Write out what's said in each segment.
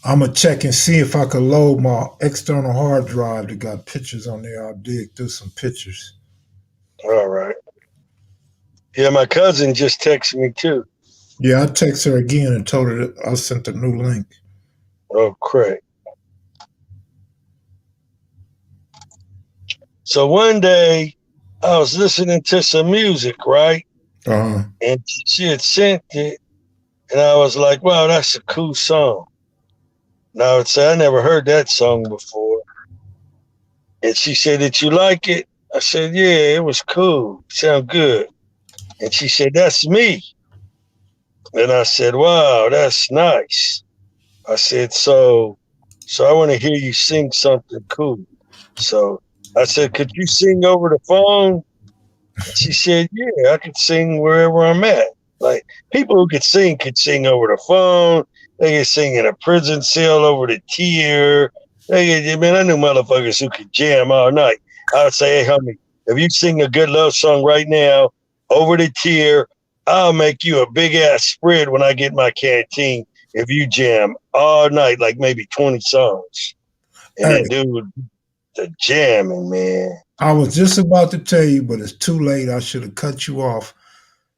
I'm gonna check and see if I could load my external hard drive that got pictures on there. I'll dig through some pictures. All right. Yeah, my cousin just texted me too. Yeah, I text her again and told her that I sent a new link. Oh, crap. So one day I was listening to some music, right? Uh, And she had sent it, and I was like, wow, that's a cool song. And I would say, I never heard that song before. And she said, did you like it? I said, yeah, it was cool. Sound good. And she said, that's me. And I said, wow, that's nice. I said, so I want to hear you sing something cool. So I said, could you sing over the phone? And she said, yeah, I could sing wherever I'm at. Like people who could sing over the phone. They could sing in a prison cell over the tier. Man, I knew motherfuckers who could jam all night. I would say, hey, homie, if you sing a good love song right now over the tier, I'll make you a big ass spread when I get my canteen. If you jam all night, like maybe 20 songs. And hey, then dude, the jamming, man. I was just about to tell you, but it's too late. I should have cut you off.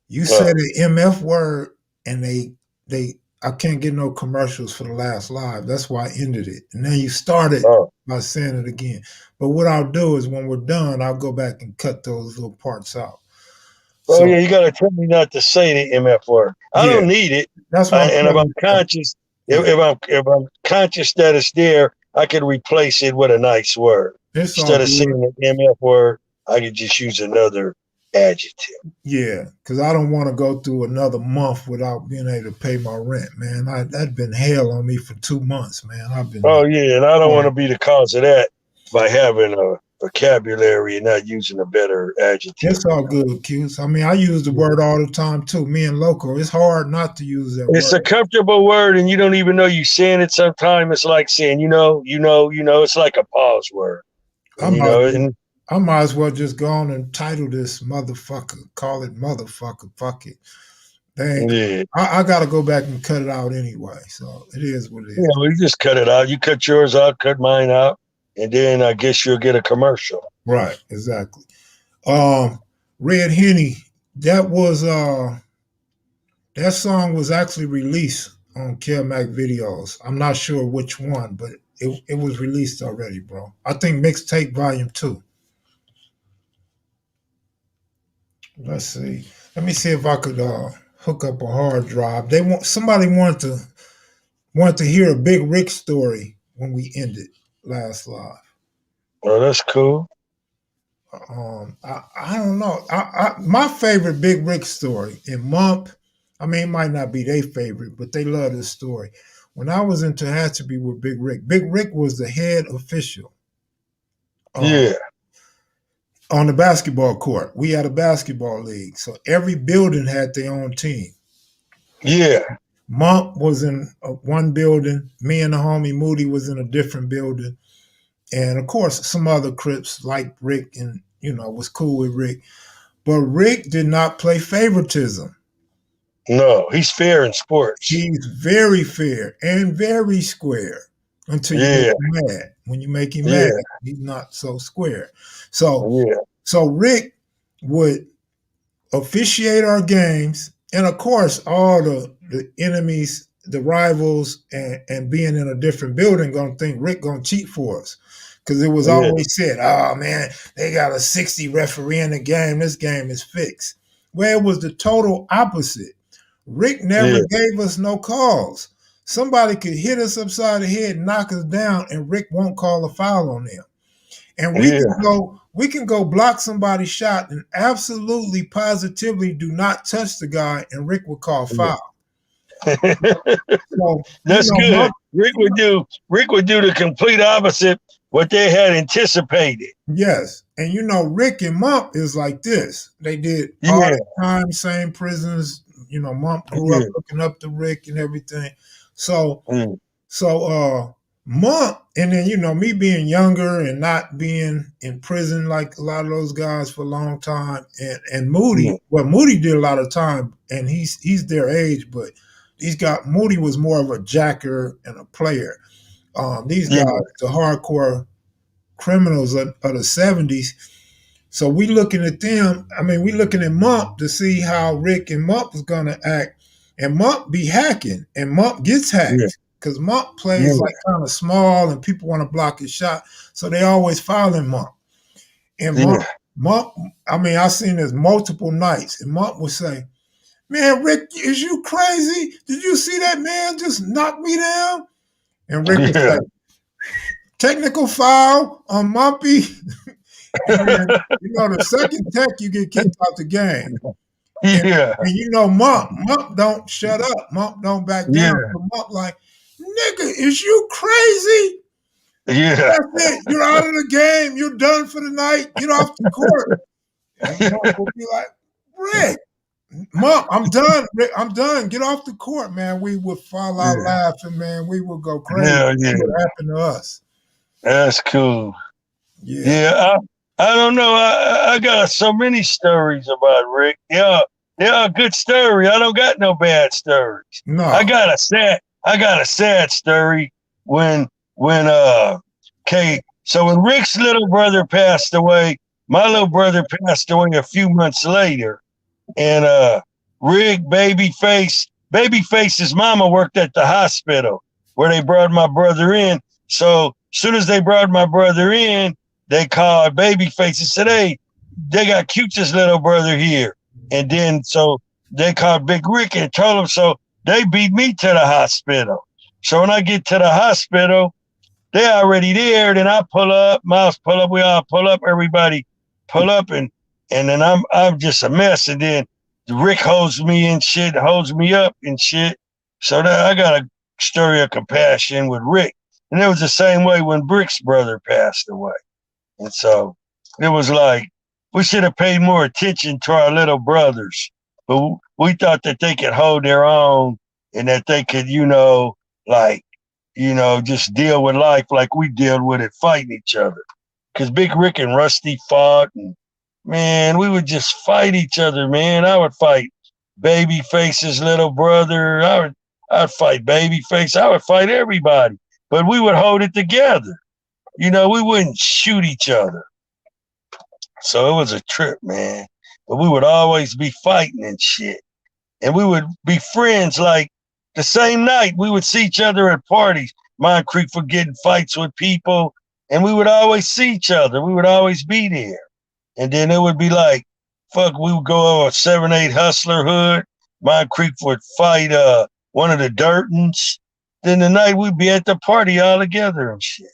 You said Uh, the MF word, and they I can't get no commercials for the last live. That's why I ended it. And then you started oh, by saying it again. But what I'll do is when we're done, I'll go back and cut those little parts out. oh yeah, So you got to tell me not to say the MF word. I yeah, don't need it, that's what I'm and if telling I'm you. conscious, Yeah, if I'm conscious that it's there, I can replace it with a nice word it's all instead of good. saying the MF word. I could just use another adjective. Yeah, because I don't want to go through another month without being able to pay my rent, man. That'd been hell on me for 2 months, man. I've been Oh yeah, and I don't want hard. to be the cause of that by having a vocabulary and not using a better adjective. It's all good, Q's. I mean, I use the word all the time too. Me and Loco, it's hard not to use that It's word. a comfortable word, and you don't even know you're saying it. Sometimes it's like saying, It's like a pause word, I and might, and I might as well just go on and title this motherfucker. Call it motherfucker. Fuck it. They ain't. yeah, I got to go back and cut it out anyway. So it is what it is. we just cut it out. You cut yours out, cut mine out, and then I guess you'll get a commercial. Right. Exactly. Um, Red Henny. That was that song was actually released on kevmacvideos. I'm not sure which one, but it was released already, bro. I think mixtape volume 2. Let's see. Let me see if I could hook up a hard drive. They want somebody wanted to hear a Big Rick story when we ended last live. Oh, that's cool. I don't know. My favorite Big Rick story in Mump. I mean, it might not be their favorite, but they love this story. When I was in Tehachapi with Big Rick was the head official uh, Yeah, on the basketball court. We had a basketball league, so every building had their own team. yeah, Monk was in one building. Me and the homie Moody was in a different building. And of course, some other Crips like Rick and, was cool with Rick. But Rick did not play favoritism. no, he's fair in sports. He's very fair and very square until you make Yeah, him mad. When you make him mad, yeah, he's not so square. So, yeah, so Rick would officiate our games, and of course, all the enemies, the rivals, and being in a different building, gonna think Rick gonna cheat for us, because it was yeah, always said, "Oh man, they got a 60 referee in the game. This game is fixed." Well, it was the total opposite. Rick never yeah, gave us no calls. Somebody could hit us upside the head, knock us down, and Rick won't call a foul on them. And yeah, we can go block somebody's shot and absolutely positively do not touch the guy, and Rick will call yeah. foul. So That's my good. Rick would do the complete opposite what they had anticipated. yes, and Rick and Mump is like this. They did all Yeah, the time, same prisons. Mump grew up yeah, looking up to Rick and everything. So mm, Monk, and then me being younger and not being in prison like a lot of those guys for a long time, and Moody. mm, Well, Moody did a lot of time, and he's their age, but Moody was more of a jacker and a player. These Yeah, guys, the hardcore criminals of the 70s. So we looking at them. I mean, we looking at Mump to see how Rick and Mump was gonna act, and Mump be hacking, and Mump gets yeah, hacked because Mump plays yeah, like kind of small, and people want to block his shot, so they always fouling Mump. And yeah, Mump, I mean, I seen this multiple nights, and Mump would say, "Man, Rick, is you crazy? Did you see that man just knock me down?" And Rick would yeah, say, "Technical foul on Mumpy." And then, the second tech, you get kicked out the game. And, yeah, Mump don't shut up. Mump don't back down. yeah, So Mump like, nigga, is you crazy? yeah, That's it. You're out of the game. You're done for the night. Get off the court. And Mump will be like, Rick, Mump, I'm done. Rick, I'm done. Get off the court, man. We would fall out yeah, laughing, man. We would go crazy. hell See yeah. what happened to us. That's cool. Yeah. Yeah, I don't know. I got so many stories about Rick. Yeah, a good story. I don't got no bad stories. I No. got a sad story when so when Rick's little brother passed away, my little brother passed away a few months later, and Rick Babyface's mama worked at the hospital where they brought my brother in. So as soon as they brought my brother in, they called Babyface and said, "Hey, they got Cute's little brother here." And then so they called Big Rick and told him, so they beat me to the hospital. So when I get to the hospital, they already there. Then I pull up, Miles pull up, we all pull up, everybody pull up, and then I'm just a mess. And then Rick holds me and shit, holds me up and shit. So that I got a story of compassion with Rick. And it was the same way when Brick's brother passed away. And so it was like we should have paid more attention to our little brothers. But we thought that they could hold their own and that they could, like, just deal with life like we deal with it, fighting each other. Because Big Rick and Rusty fought, and man, we would just fight each other, man. I would fight Babyface's little brother. I'd fight Babyface. I would fight everybody. But we would hold it together. We wouldn't shoot each other. So it was a trip, man. But we would always be fighting and shit. And we would be friends like the same night. We would see each other at parties. Mine Creek for getting fights with people. And we would always see each other. We would always be there. And then it would be like, fuck, we would go over 7-8 Hustler Hood. Mine Creek would fight one of the Durtons. Then the night we'd be at the party all together and shit.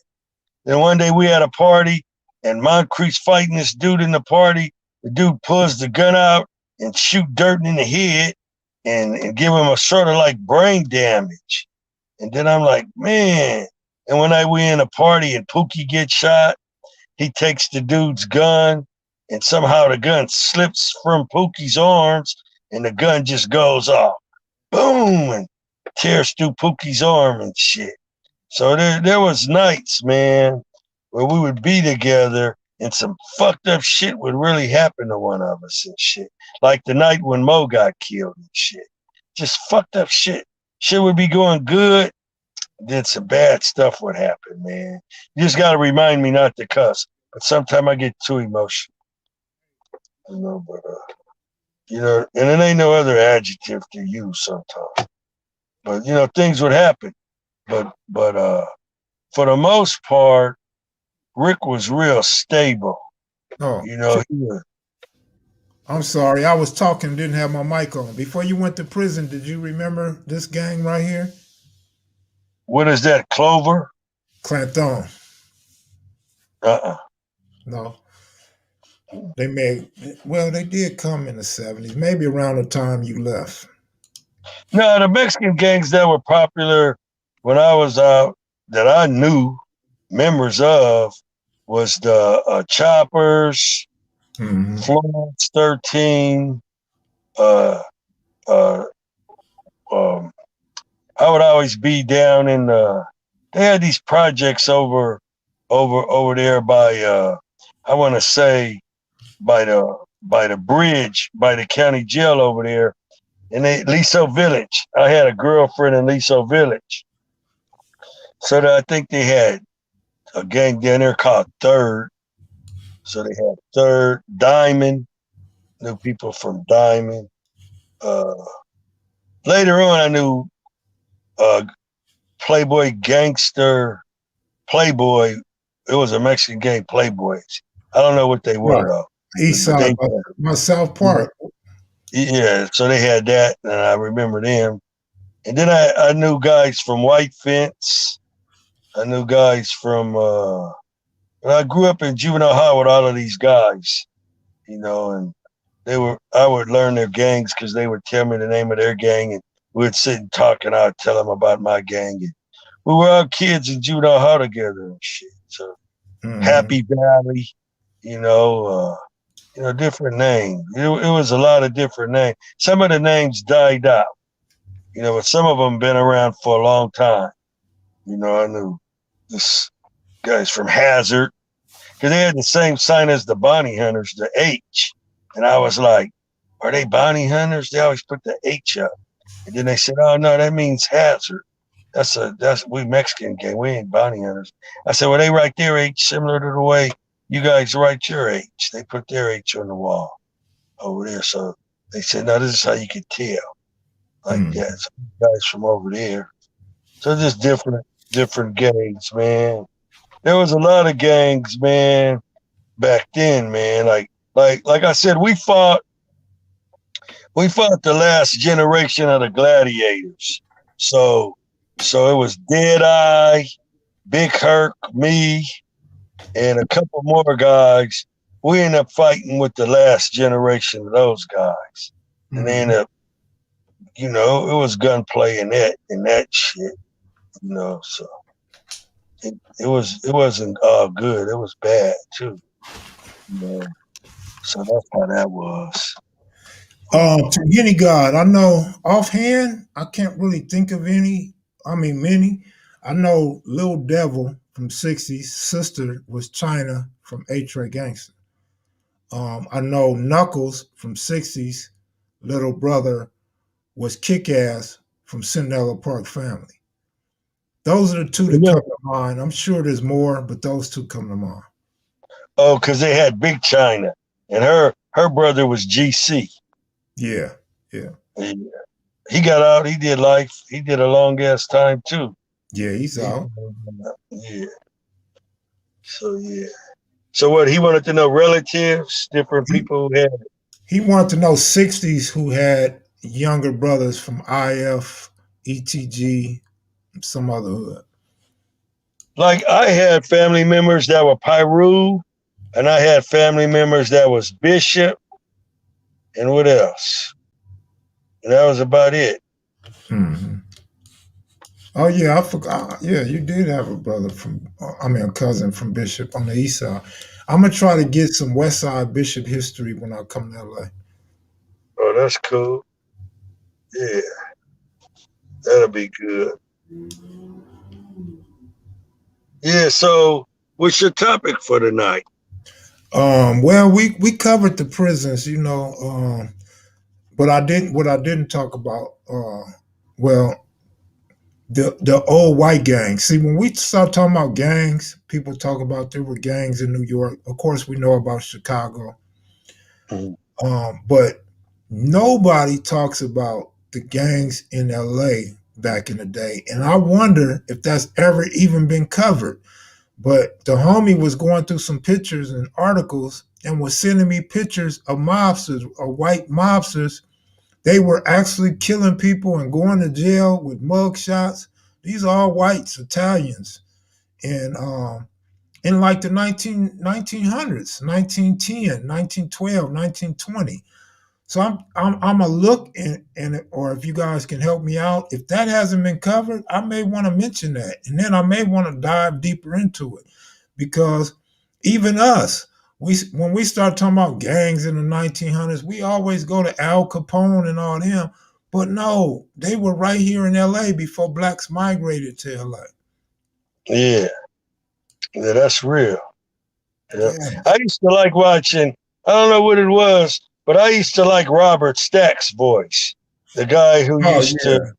Then one day we had a party and Moncrief's fighting this dude in the party. The dude pulls the gun out and shoot Durton in the head and give him a sort of like brain damage. And then I'm like, man. And when we in a party and Pookie gets shot, he takes the dude's gun and somehow the gun slips from Pookie's arms and the gun just goes off. Boom! And tears through Pookie's arm and shit. So there was nights, man, where we would be together and some fucked up shit would really happen to one of us and shit. Like the night when Mo got killed and shit. Just fucked up shit. Shit would be going good. Then some bad stuff would happen, man. You just got to remind me not to cuss. But sometimes I get too emotional. And it ain't no other adjective to use sometimes. But, things would happen. But for the most part, Rick was real stable. Oh, Was, I'm sorry. I was talking, didn't have my mic on. Before you went to prison, did you remember this gang right here? what is that, Clover? Clanton. No. They did come in the 70s, maybe around the time you left. No, the Mexican gangs that were popular when I was out that I knew members of was the Choppers, Florence 13. I would always be down in they had these projects over there by I want to say by the bridge by the county jail over there. in Liso Village. I had a girlfriend in Liso Village. So I think they had a gang down there called Third. So they had Third, Diamond, knew people from Diamond. Uh, Later on, I knew uh, Playboy Gangster, Playboy. It was a Mexican gang, Playboys. I don't know what they were Right. though, East but side, they my South yeah, Park. yeah. So they had that, and I remember them. And then I knew guys from White Fence. I knew guys from. And I grew up in juvenile hall with all of these guys, and I would learn their gangs because they would tell me the name of their gang, and we'd sit and talk, and I'd tell them about my gang. And we were all kids in juvenile hall together and shit. So Mm-hmm. Happy Valley, different names. It was a lot of different names. Some of the names died out, but some of them been around for a long time. I knew this guys from Hazard because they had the same sign as the bounty hunters, the H. And I was like, are they bounty hunters? They always put the H up. And then they said, oh no, that means hazard. That's we Mexican gang. We ain't bounty hunters. I said, well, they write their H similar to the way you guys write your H. They put their H on the wall over there. So they said, no, this is how you can tell. Like Mm-hmm. that. So guys from over there. So just different gangs, man. There was a lot of gangs, man, back then, man. Like I said, we fought the last generation of the gladiators. So it was Deadeye, Big Herc, me, and a couple more guys. We ended up fighting with the last generation of those guys. And they ended up, it was gunplay and that shit, so it wasn't good. It was bad too. So that's how that was. To any god, I know offhand, I can't really think of any. I mean, many. I know Lil Devil from '60s, sister was China from A-Tray Gangster. I know Knuckles from '60s, little brother was Kick Ass from Cinderella Park Family. Those are the two that come to mind. I'm sure there's more, but those two come to mind. Oh, because they had Big China, and her brother was GC. Yeah, yeah, He got out. He did life. He did a long ass time too. yeah. He's out. Yeah. So yeah. So what? He wanted to know relatives, different He, people who had. he wanted to know '60s who had younger brothers from IF, ETG, some other hood. Like I had family members that were Pyru, and I had family members that was Bishop, and what else? And that was about it. Mm-hmm. Oh yeah, I forgot. Yeah, you did have a brother from. I mean, a cousin from Bishop on the east side. I'm gonna try to get some West Side Bishop history when I come to LA. Oh, that's cool. Yeah, that'll be good. Yeah. So, what's your topic for tonight? Well, we covered the prisons, but I didn't. What I didn't talk about, well, the old white gangs. See, when we start talking about gangs, people talk about there were gangs in New York. Of course, we know about Chicago, Mhm. but nobody talks about the gangs in LA back in the day. And I wonder if that's ever even been covered. But the homie was going through some pictures and articles and was sending me pictures of mobsters, of white mobsters. They were actually killing people and going to jail with mug shots. These are all whites, Italians. And in like the 1900s, 1910, 1912, 1920. So I'm a look and or if you guys can help me out, if that hasn't been covered, I may want to mention that, and then I may want to dive deeper into it because even us, we when we start talking about gangs in the 1900s, we always go to Al Capone and all them, but no, they were right here in L.A. before blacks migrated to L.A. Yeah, yeah, that's real. Yeah. Yeah, I used to like watching. I don't know what it was, but I used to like Robert Stack's voice. the guy who Oh used to,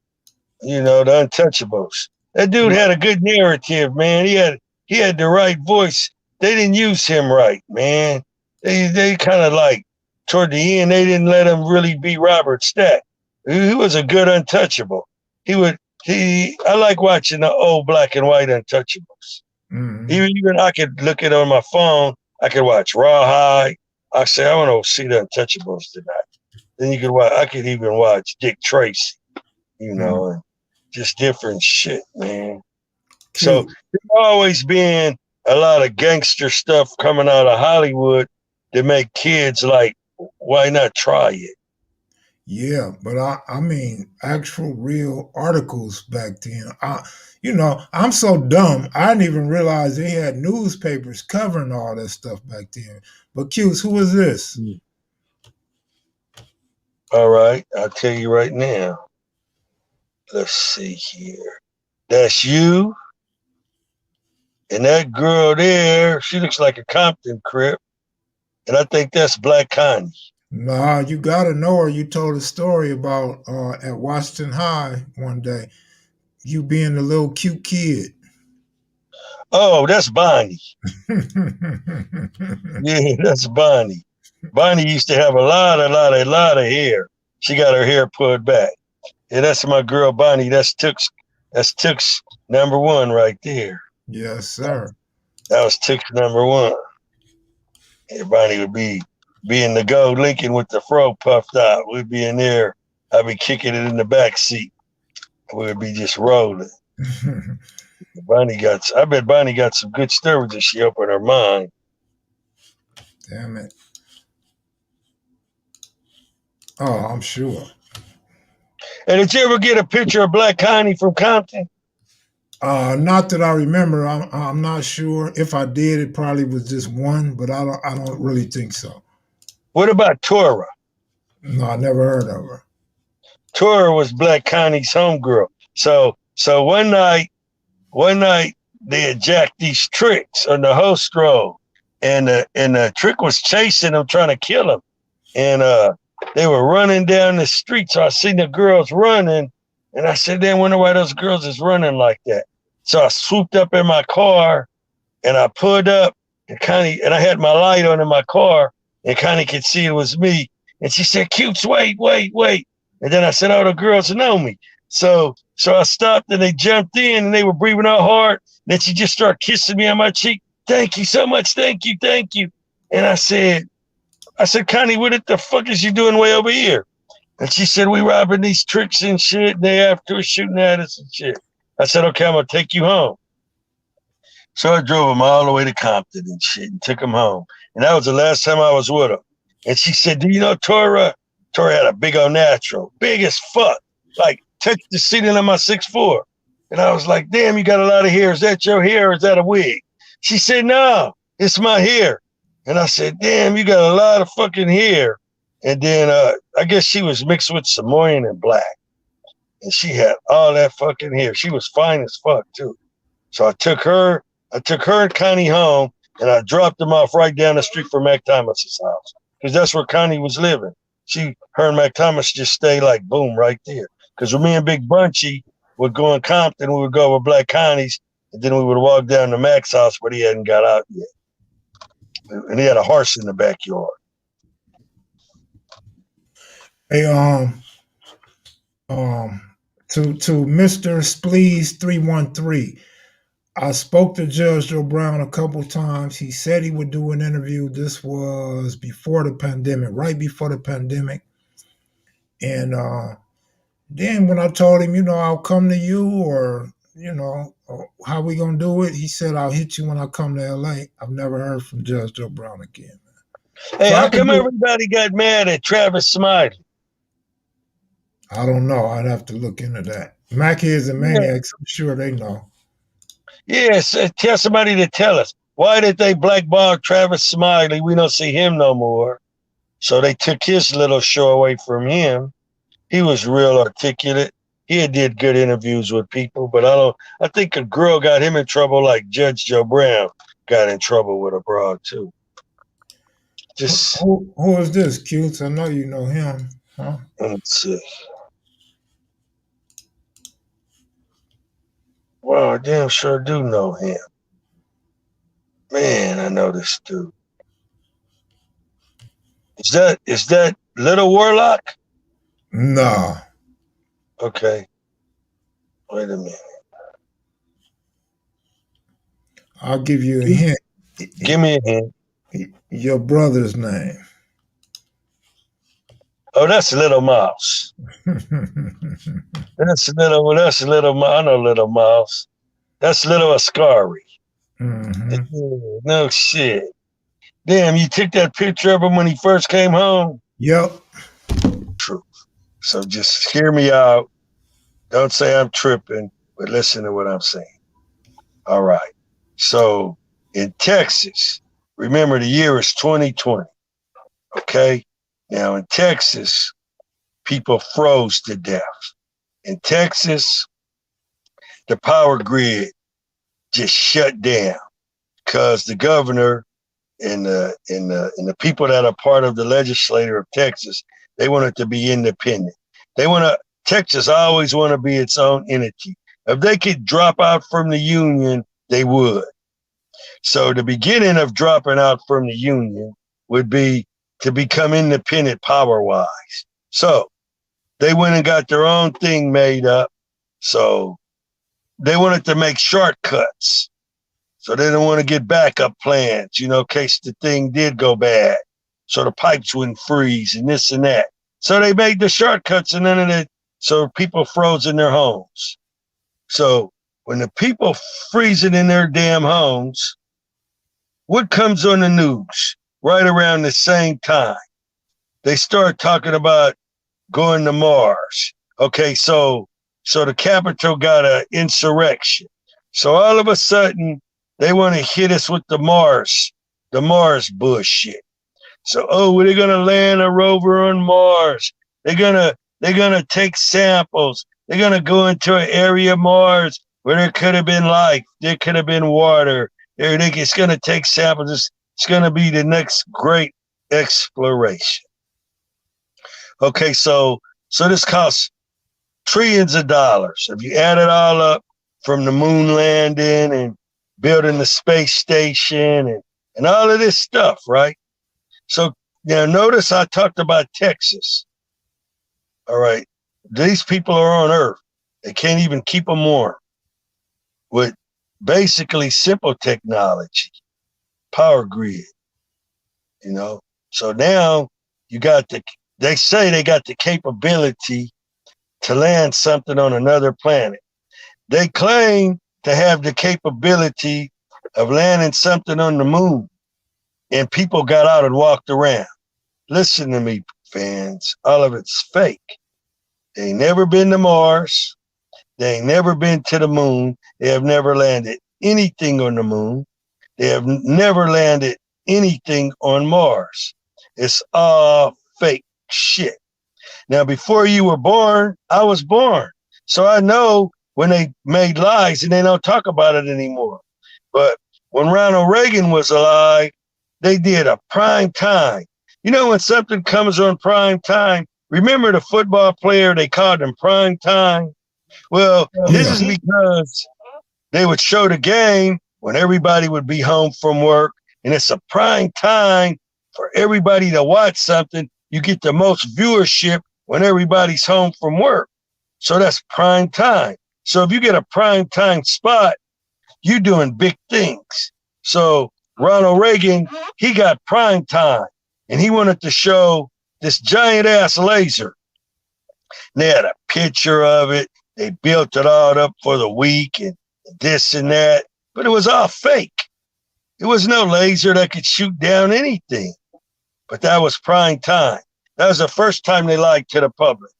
yeah. the Untouchables. That dude had a good narrative, man. He had the right voice. They didn't use him right, man. They kind of like toward the end they didn't let him really be Robert Stack. He was a good Untouchable. I like watching the old black and white Untouchables. Mm-hmm. Even I could look it on my phone. I could watch Rawhide. I say I want to see the Untouchables tonight. Then you could watch. I could even watch Dick Tracy, Mm-hmm. and just different shit, man. So Cute. there's always been a lot of gangster stuff coming out of Hollywood to make kids like, why not try it? Yeah, but I mean actual real articles back then. I'm so dumb. I didn't even realize they had newspapers covering all that stuff back then. But Q's, who is this? All right, I'll tell you right now. Let's see here. That's you. And that girl there, she looks like a Compton Crip. And I think that's Black Connie. Nah, you gotta know her. You told a story about at Washington High one day, you being the little cute kid. Oh, that's Bonnie. Yeah, that's Bonnie. Bonnie used to have a lot of hair. She got her hair pulled back. Yeah, that's my girl Bonnie. That's Took's number one right there. Yes, sir. That was Took's number one. Yeah, Bonnie would be in the gold Lincoln with the fro puffed out. We'd be in there. I'd be kicking it in the back seat. We'd be just rolling. I bet Bonnie got some good stories if she opened her mind. Damn it. Oh, I'm sure. And did you ever get a picture of Black Connie from Compton? Not that I remember. I'm not sure. If I did, it probably was just one, but I don't really think so. What about Tora? No, I never heard of her. Tora was Black Connie's homegirl. So one night they had jacked these tricks on the host road, and the trick was chasing them, trying to kill him, and they were running down the street. So I seen the girls running, and I said, "Damn, wonder why those girls is running like that." So I swooped up in my car, and I pulled up, and I had my light on in my car, and Connie could see it was me, and she said, "Cutes, wait, wait, wait." And then I said, "Oh, the girls know me." So I stopped and they jumped in and they were breathing out hard. Then she just started kissing me on my cheek. "Thank you so much. Thank you. Thank you." And I said, "Connie, what the fuck is you doing way over here?" And she said, "We robbing these tricks and shit. And they after us shooting at us and shit." I said, "Okay, I'm going to take you home." So I drove them all the way to Compton and shit and took them home. And that was the last time I was with them. And she said, "Do you know Tora?" Tora had a big old natural, big as fuck, like touched the ceiling on my 6'4". And I was like, "Damn, you got a lot of hair. Is that your hair or is that a wig?" She said, "No, it's my hair." And I said, "Damn, you got a lot of fucking hair." And then I guess she was mixed with Samoan and black. And she had all that fucking hair. She was fine as fuck too. So I took her and Connie home, and I dropped them off right down the street from Mac Thomas's house because that's where Connie was living. Her and Mac Thomas just stay like boom right there. Because with me and Big Bunchy would go in Compton, we would go with Black Connie's, and then we would walk down to Mac's house, but he hadn't got out yet, and he had a horse in the backyard. Hey, um, to Mister Spleeze 313. I spoke to Judge Joe Brown a couple times. He said he would do an interview. This was before the pandemic, right before the pandemic. And then when I told him, I'll come to you or, how we going to do it, he said, I'll hit you when I come to LA. I've never heard from Judge Joe Brown again. Hey, So I how could come do, everybody got mad at Travis Smiley? I don't know. I'd have to look into that. Mackids and Yeah, Maniacs, I'm sure they know. yes. Tell somebody to tell us why did they blackball Travis Smiley? We don't see him no more. So they took his little show away from him. He was real articulate. He had did good interviews with people, but I think a girl got him in trouble like Judge Joe Brown got in trouble with a broad too. Just Who is this, Cutes? I know you know him, huh? let's see. Wow, I damn sure do know him. Man, I know this dude. Is that Little Warlock? No, Okay. Wait a minute. I'll give you a hint. Give me a hint. Your brother's name. Oh, that's Little Mouse. That's Little I know Little Mouse. That's Little Ascari. Mm-hmm. No shit. Damn, you took that picture of him when he first came home? Yep. True. So just hear me out. Don't say I'm tripping, but listen to what I'm saying. All right. So in Texas, remember the year is 2020. Okay. Now in Texas, people froze to death. In Texas, the power grid just shut down because the governor and the people that are part of the legislature of Texas, they want it to be independent. Texas always want to be its own entity. If they could drop out from the union, they would. So the beginning of dropping out from the union would be to become independent power-wise. So they went and got their own thing made up. So they wanted to make shortcuts. So they didn't want to get backup plans, in case the thing did go bad. So the pipes wouldn't freeze and this and that. So they made the shortcuts and none of that. So people froze in their homes. So when the people freezing in their damn homes, what comes on the news right around the same time? They start talking about going to Mars. Okay, so the Capitol got an insurrection. So all of a sudden, they want to hit us with the Mars bullshit. So, they're gonna land a rover on Mars. They're gonna take samples. They're gonna go into an area of Mars where there could have been life. There could have been water. It's gonna take samples. It's gonna be the next great exploration. Okay, so this costs trillions of dollars. If you add it all up, from the moon landing and building the space station and all of this stuff, right? So now notice I talked about Texas. All right. These people are on Earth. They can't even keep them warm with basically simple technology, power grid, So now they say they got the capability to land something on another planet. They claim to have the capability of landing something on the moon, and people got out and walked around. Listen to me, fans. All of it's fake. They ain't never been to Mars. They ain't never been to the moon. They have never landed anything on the moon. They have never landed anything on Mars. It's all fake shit. Now, before you were born, I was born. So I know when they made lies and they don't talk about it anymore. But when Ronald Reagan was alive, they did a prime time. When something comes on prime time, remember the football player, they called him prime time? Well, this is because they would show the game when everybody would be home from work, and it's a prime time for everybody to watch something. You get the most viewership when everybody's home from work. So that's prime time. So if you get a prime time spot, you're doing big things. So Ronald Reagan, he got prime time, and he wanted to show this giant ass laser. They had a picture of it. They built it all up for the week and this and that, but it was all fake. It was no laser that could shoot down anything. But that was prime time. That was the first time they lied to the public.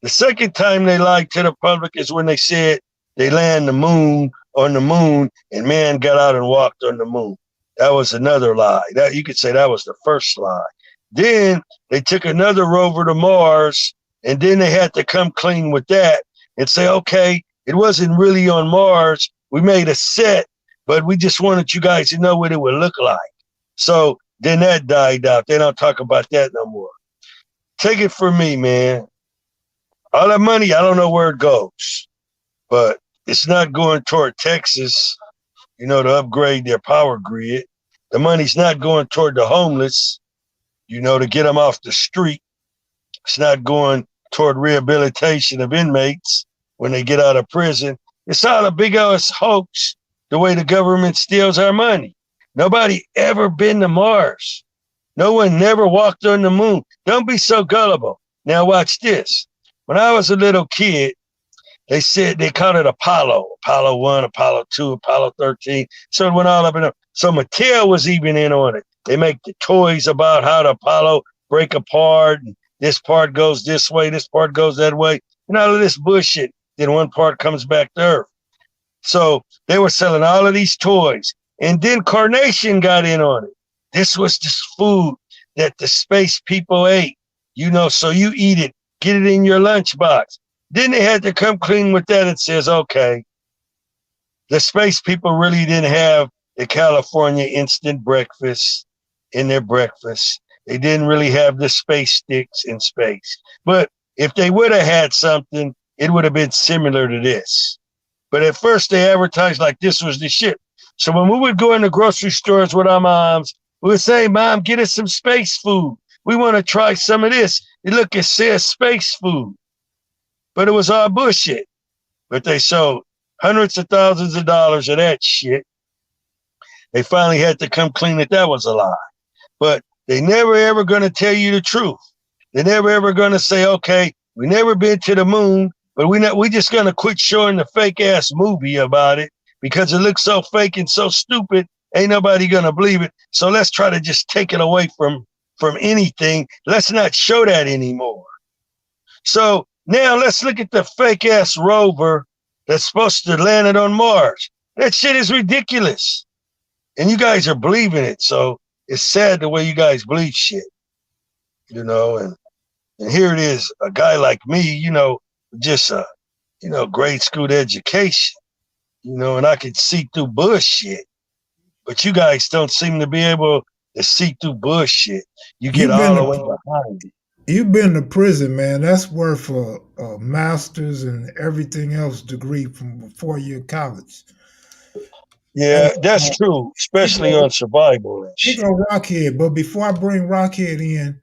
The second time they lied to the public is when they said they land on the moon and man got out and walked on the moon. That was another lie. That you could say that was the first lie. Then they took another rover to Mars, and then they had to come clean with that and say, okay, it wasn't really on Mars. We made a set, but we just wanted you guys to know what it would look like. So then that died out. They don't talk about that no more. Take it from me, man. All that money, I don't know where it goes, but It's not going toward Texas, to upgrade their power grid. The money's not going toward the homeless, to get them off the street. It's not going toward rehabilitation of inmates when they get out of prison. It's all a big ass hoax, the way the government steals our money. Nobody ever been to Mars. No one never walked on the moon. Don't be so gullible. Now watch this. When I was a little kid, they said they called it Apollo 1, Apollo 2, Apollo 13. So it went all up and up. So Mattel was even in on it. They make the toys about how the Apollo break apart. And this part goes this way, this part goes that way. And all of this bullshit. Then one part comes back to Earth. So they were selling all of these toys. And then Carnation got in on it. This was this food that the space people ate. So you eat it, get it in your lunchbox. Then they had to come clean with that and says, okay, the space people really didn't have the California instant breakfast in their breakfast. They didn't really have the space sticks in space. But if they would have had something, it would have been similar to this. But at first they advertised like this was the shit. So when we would go in the grocery stores with our moms, we would say, Mom, get us some space food. We want to try some of this. And look, it says space food. But it was all bullshit. But they sold hundreds of thousands of dollars of that shit. They finally had to come clean that was a lie. But they never ever going to tell you the truth. They're never ever going to say, okay, we never been to the moon, but we just going to quit showing the fake ass movie about it because it looks so fake and so stupid. Ain't nobody going to believe it. So let's try to just take it away from anything. Let's not show that anymore. So now let's look at the fake ass rover that's supposed to land it on Mars. That shit is ridiculous. And you guys are believing it. So it's sad the way you guys believe shit, and here it is, a guy like me, just a, grade school education, and I could see through bullshit. But you guys don't seem to be able to see through bullshit. You get all the way behind it. You've been to prison, man. That's worth a master's and everything else degree from a 4-year college. Yeah, that's true, especially on survival and shit. You go Rocchead, but before I bring Rocchead in,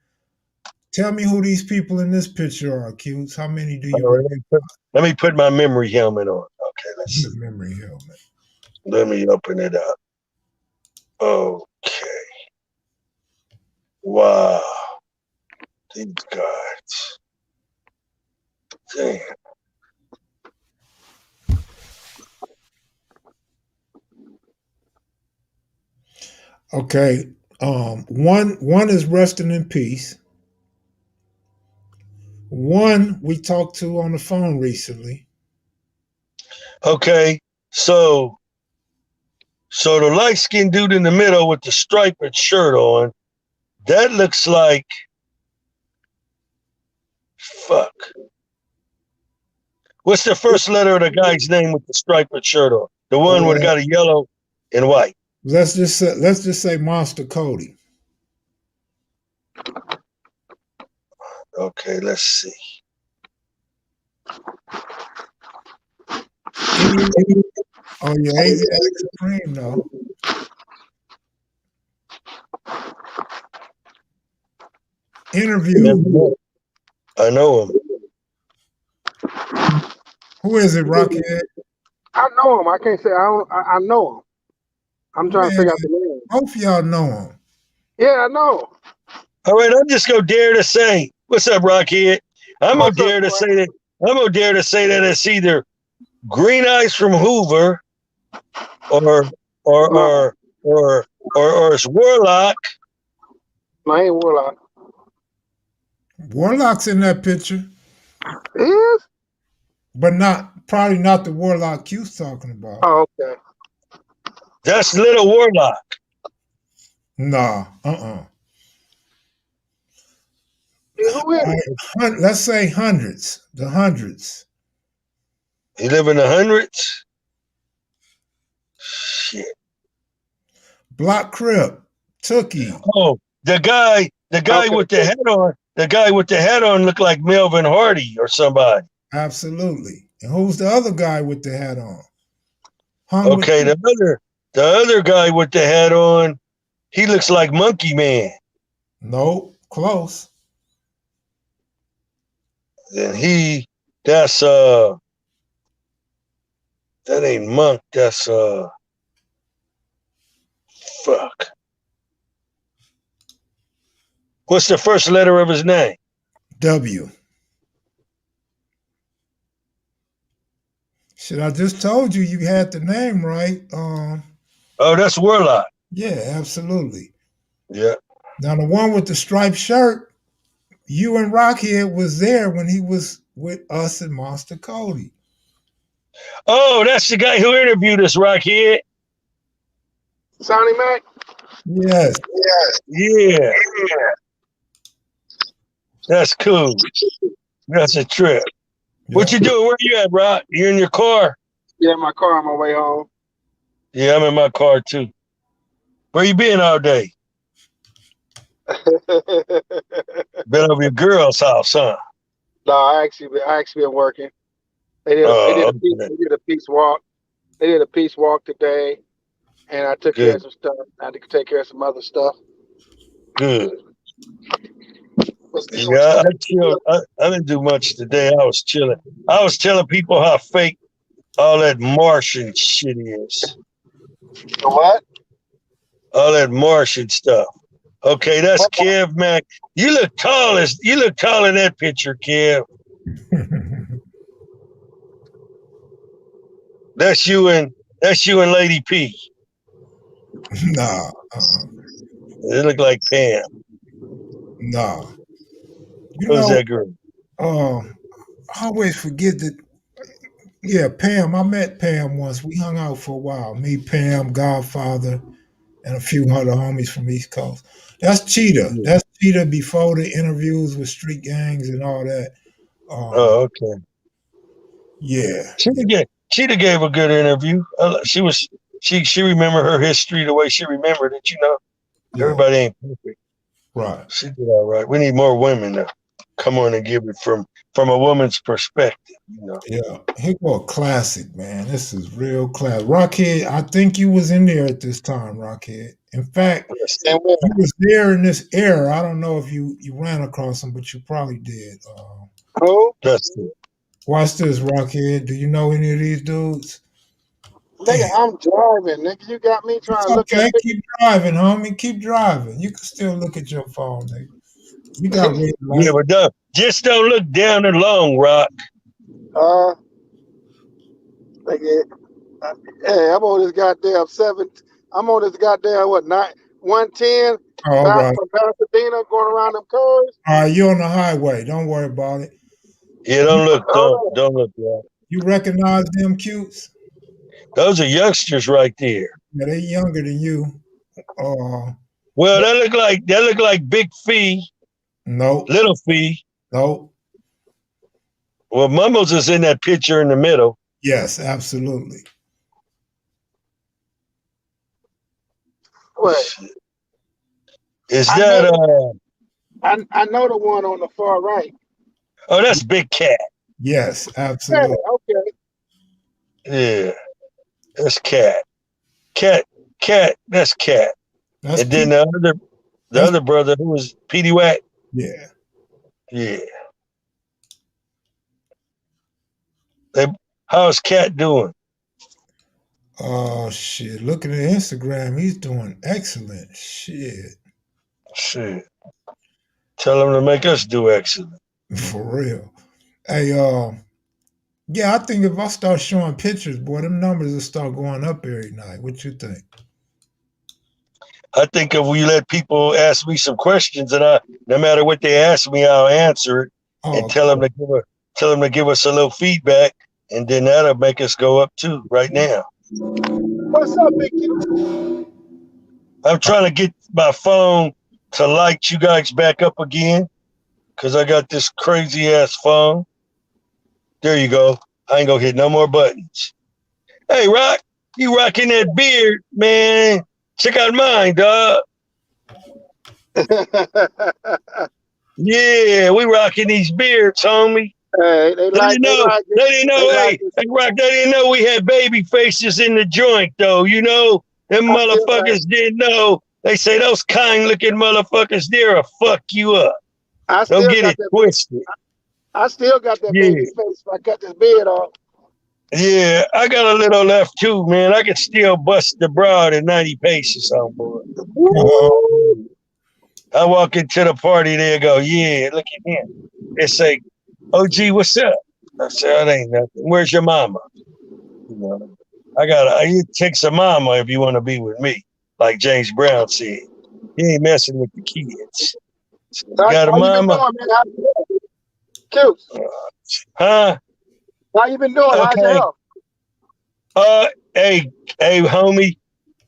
tell me who these people in this picture are, Q's. How many do you remember? Let me put my memory helmet on. Okay, let's see. Memory helmet. Let me open it up. Okay. Wow. These guys. Damn. Okay. One is resting in peace. One we talked to on the phone recently. Okay. So the light-skinned dude in the middle with the striped shirt on, that looks like fuck. What's the first letter of the guy's name with the striped shirt on? The one where it got a yellow and white. Let's just say Monster Cody. Okay, let's see. Oh, yeah, Easy Supreme, though. Interview. I know him. Who is it, Rocchead? I know him. I can't say I know him. I'm trying to figure out the name. Both of y'all know him. Yeah, I know him. All right, I'm just gonna dare to say, what's up, Rocchead? I'm gonna dare to say that it's either Green Eyes from Hoover or it's Warlock. No, I ain't Warlock. Warlock's in that picture. Is? But probably not the Warlock Q's talking about. Oh, okay. That's Little Warlock. Nah, Who is it? Let's say hundreds. The hundreds. You live in the hundreds? Shit. Block Crip. Tookie. Oh, the guy with the hat on. The guy with the hat on looked like Melvin Hardy or somebody. Absolutely. And who's the other guy with the hat on? Hung with Okay, the other guy with the hat on, he looks like Monkey Man. no, close. And that's that ain't Monk, that's fuck. What's the first letter of his name? W. Shit, I just told you had the name right. Oh, that's Warlock. Yeah, absolutely. Yeah. Now the one with the striped shirt, you and Rocchead was there when he was with us and Monster Cody. Oh, that's the guy who interviewed us, Rocchead. Sonny Mac? Yes. Yeah, that's cool. That's a trip. What Yep. you doing? Where you at, Rock? You in your car? Yeah, my car on my way home. Yeah, I'm in my car too. Where you been all day? Been over your girl's house, huh? No, I actually been working. They did Oh, okay. a peace walk. They did a peace walk today, and I took care Good, of some stuff. I had to take care of some other stuff. good. But still, Yeah, I chilled. I didn't do much today. I was chilling. I was telling people how fake all that Martian shit is. what? All that Martian stuff. Okay, that's Kev Mac. You look tall in that picture, Kev. That's you and Lady P. Nah. They look like Pam. Nah. You Who's know, that girl? I always forget that. Yeah, Pam. I met Pam once. We hung out for a while. Me, Pam, Godfather, and a few other homies from East Coast. That's Cheetah. Yeah. That's Cheetah before the interviews with street gangs and all that. Um, Oh, okay. yeah, yeah, Cheetah gave a good interview. She remembered her history the way she remembered it. You know, yeah. everybody ain't perfect. Right. She did all right. We need more women to come on and give it from a woman's perspective. You know. Yeah. Here go a classic, man. This is real classic. Rockhead, I think you was in there at this time, Rockhead. In fact, And when? you was there in this era. I don't know if you ran across him, but you probably did. Who? That's it. Watch this, Rockhead. Do you know any of these dudes? Nigga, Damn. I'm driving. Nigga, you got me It's trying to look at okay. Keep driving, homie. Keep driving. You can still look at your phone, nigga. You got red Yeah, light. but just don't look down and long, Rock. uh, nigga, hey, I'm on this goddamn I'm on this goddamn 110 All back right. from Pasadena going around them cars. All right, you're on the highway. Don't worry about it. Yeah, You, don't look, Rock. you recognize them cutes? Those are youngsters right there. Yeah, they younger than you. Well, But that look like Big Fee, nope, Little Fee. nope. Well, Mumbles is in that picture in the middle. Yes, absolutely. What? Is I that know I know the one on the far right. oh, that's Big Cat. Yes, Yeah, absolutely. okay. Yeah, that's Cat. That's Cat. That's And then Pete. the That's other brother who was Petey Wack. yeah. Yeah. They, how's Cat doing? Oh shit! Looking at Instagram, he's doing excellent. Shit, Shit. Tell him to make us do excellent. for real. Hey, yeah, I think if I start showing pictures, boy, them numbers will start going up every night. What you think? I think if we let people ask me some questions and no matter what they ask me, I'll answer it and Oh, tell them to give us a little feedback, and then that'll make us go up too. Right now, What's up, Big Q? I'm trying to get my phone to light you guys back up again because I got this crazy ass phone. There you go. I ain't gonna hit no more buttons. Hey, Rock, you rocking that beard, man? Check out mine, dog. Yeah, we rocking these beards, homie. Hey, they like it. They didn't know, They like hey, it. hey, Rock, they didn't know we had baby faces in the joint, though. You know, them I still got, motherfuckers didn't know. They say those kind-looking motherfuckers there'll fuck you up. I Don't still get got it that. twisted. I still got that Yeah, baby face. If I cut this beard off. yeah. I got a little left, too, man. I can still bust the broad at 90 paces on board. Woo! I walk into the party, they go, yeah, look at him. They say, OG, what's up? I said, it ain't nothing. Where's your mama? You know, you take some mama if you want to be with me, like James Brown said. He ain't messing with the kids. So you got a How you been mama? doing, man? How you been? Cute. Huh? How you been doing? How's your Okay. health? Hey, homie,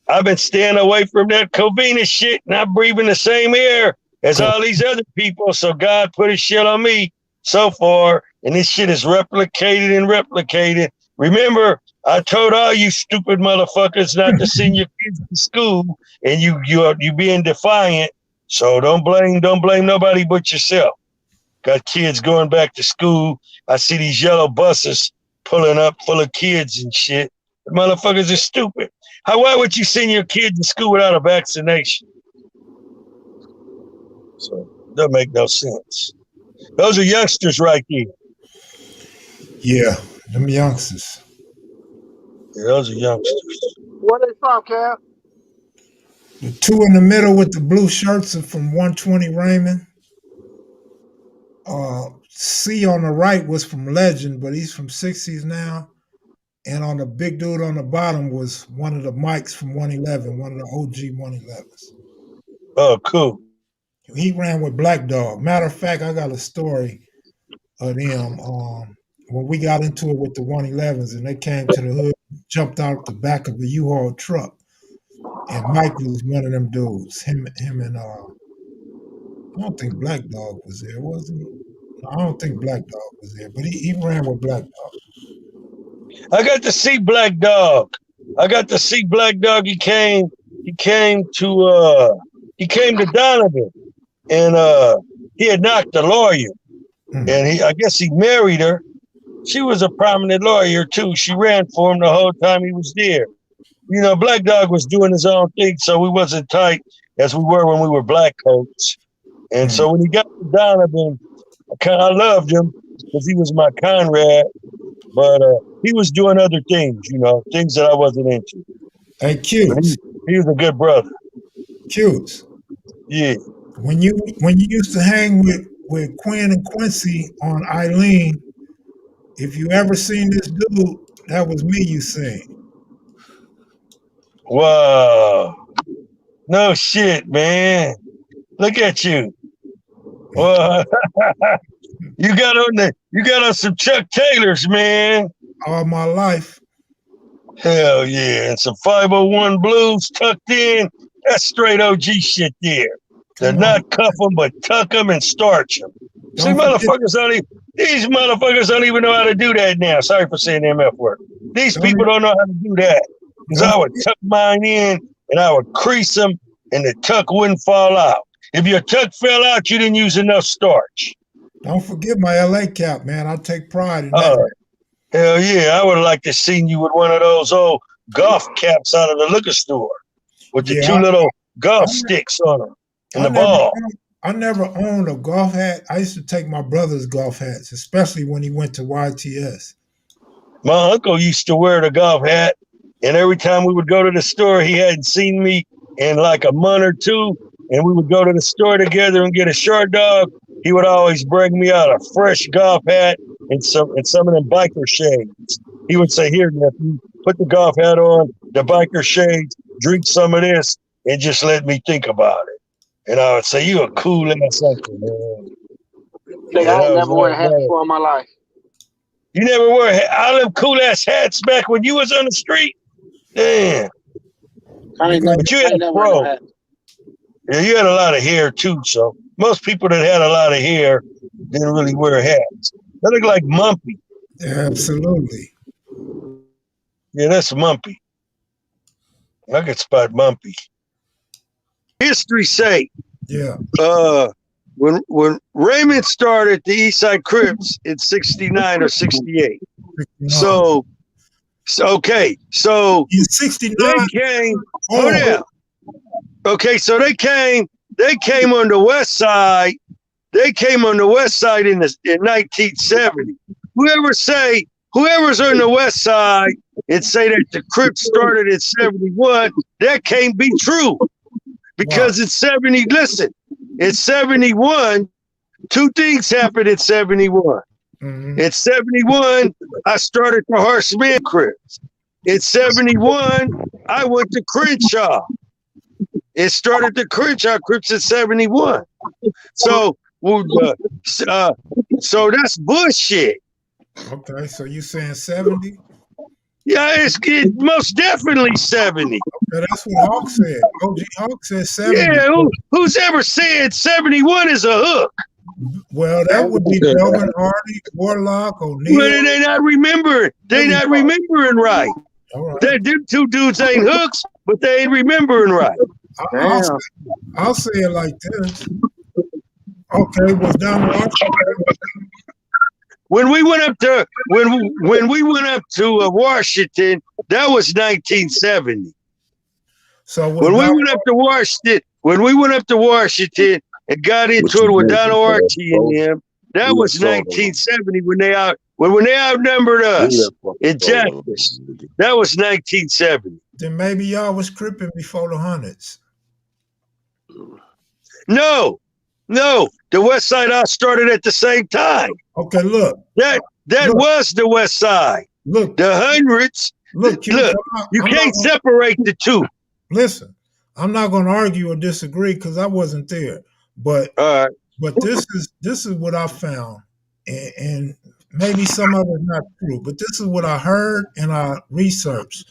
I've been staying away from that Covina shit, and I'm breathing the same air as all these other people. So God put his shit on me so far, and this shit is replicated and replicated. Remember, I told all you stupid motherfuckers not to send your kids to school, and you being defiant. So don't blame nobody but yourself. Got kids going back to school. I see these yellow buses pulling up full of kids and shit. The motherfuckers are stupid. Why would you send your kid to school without a vaccination? So that make no sense. Those are youngsters right there. Yeah, them youngsters. Yeah, those are youngsters. Where they from, Kev? The two in the middle with the blue shirts are from 120 Raymond. C on the right was from Legend, but he's from 60s now. And on the big dude on the bottom was one of the mics from 111, one of the OG 111s. Oh, cool. He ran with Black Dog. Matter of fact, I got a story of them when we got into it with the 111s and they came to the hood, jumped out the back of the U-Haul truck. And Mike was one of them dudes. Him and I don't think Black Dog was there, was he? No, I don't think Black Dog was there, but he ran with Black Dog. I got to see Black Dog. He came to Donovan, and he had knocked the lawyer. And I guess he married her. She was a prominent lawyer too. She ran for him the whole time he was there. You know, Black Dog was doing his own thing, so we wasn't tight as we were when we were black coats. And so when he got to Donovan, I loved him because he was my Conrad, but he was doing other things, you know, things that I wasn't into. Hey, Cutes. He was a good brother. Cutes. Yeah. When you used to hang with Quinn and Quincy on Eileen, if you ever seen this dude, that was me you seen. Wow. No shit, man. Look at you. Well, you got on some Chuck Taylors, man. All my life. Hell yeah. And some 501 blues tucked in. That's straight OG shit there. They're not cuff them, but tuck them and starch them. See, these motherfuckers don't even know how to do that now. Sorry for saying MF word. These people don't know how to do that. Because I would tuck mine in and I would crease them and the tuck wouldn't fall out. If your tuck fell out, you didn't use enough starch. Don't forget my LA cap, man. I take pride in that. Hell yeah. I would have liked to seen you with one of those old golf caps out of the liquor store with the two little golf sticks on them and the ball. I never owned a golf hat. I used to take my brother's golf hats, especially when he went to YTS. My uncle used to wear the golf hat, and every time we would go to the store, he hadn't seen me in like a month or two, and we would go to the store together and get a short dog. He would always bring me out a fresh golf hat and some of them biker shades. He would say, "Here, nephew, put the golf hat on, the biker shades, drink some of this, and just let me think about it." And I would say, "You a cool ass uncle, man." I ain't never wear a hat before in my life. You never wore all them cool ass hats back when you was on the street? Damn. But you had a pro. Yeah, you had a lot of hair too, so most people that had a lot of hair didn't really wear hats. They look like Mumpy. Yeah, absolutely. Yeah, that's Mumpy. I could spot Mumpy. History say, when Raymond started the Eastside Crips in 69 or 68. 69. So okay, so in 69. they came. Oh yeah. Okay, so they came on the west side. They came on the west side in 1970. Whoever's on the west side and say that the Crips started in 71, that can't be true. Because it's 70. Listen, it's 71. Two things happened in 71. Mm-hmm. In 71, I started the Horseman Crips. In 71, I went to Crenshaw. It started the Crenshaw Crips in 71. So that's bullshit. Okay, so you saying 70? Yeah, it's most definitely 70. Okay, that's what Hawk said. OG Hawk said 70. Yeah, who's ever said 71 is a hook? Well, that would be Melvin Hardy, Warlock, O'Neal. Well, they not remembering. They not remembering right. All right. Them two dudes ain't hooks, but they ain't remembering right. I'll say it like this. Okay, was Don Washington. When we went up to Washington, that was 1970. So when we went up to Washington and got into it with Donald Archie and him, that was 1970 when they outnumbered us in Jackson. That was 1970. Then maybe y'all was cripping before the hundreds. No, the West Side all started at the same time. Okay, look. That was the West Side. Look, the hundreds. Look, you can't separate the two. Listen, I'm not going to argue or disagree because I wasn't there. But but this is what I found, and maybe some of it is not true. But this is what I heard and I researched.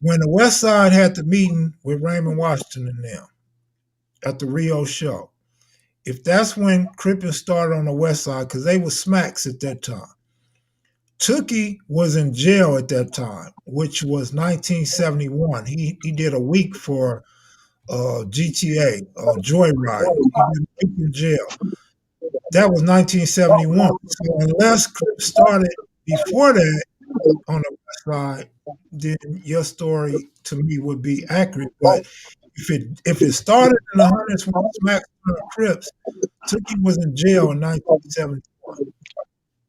When the West Side had the meeting with Raymond Washington and them at the Rio show, if that's when Crippin started on the West Side, because they were smacks at that time. Tookie was in jail at that time, which was 1971. He did a week for GTA, Joyride. He did a week in jail. That was 1971. So unless Crips started before that on the West Side, then your story to me would be accurate. But if it started in the hundreds when smacks on the Crips, Tookie was in jail in 1971.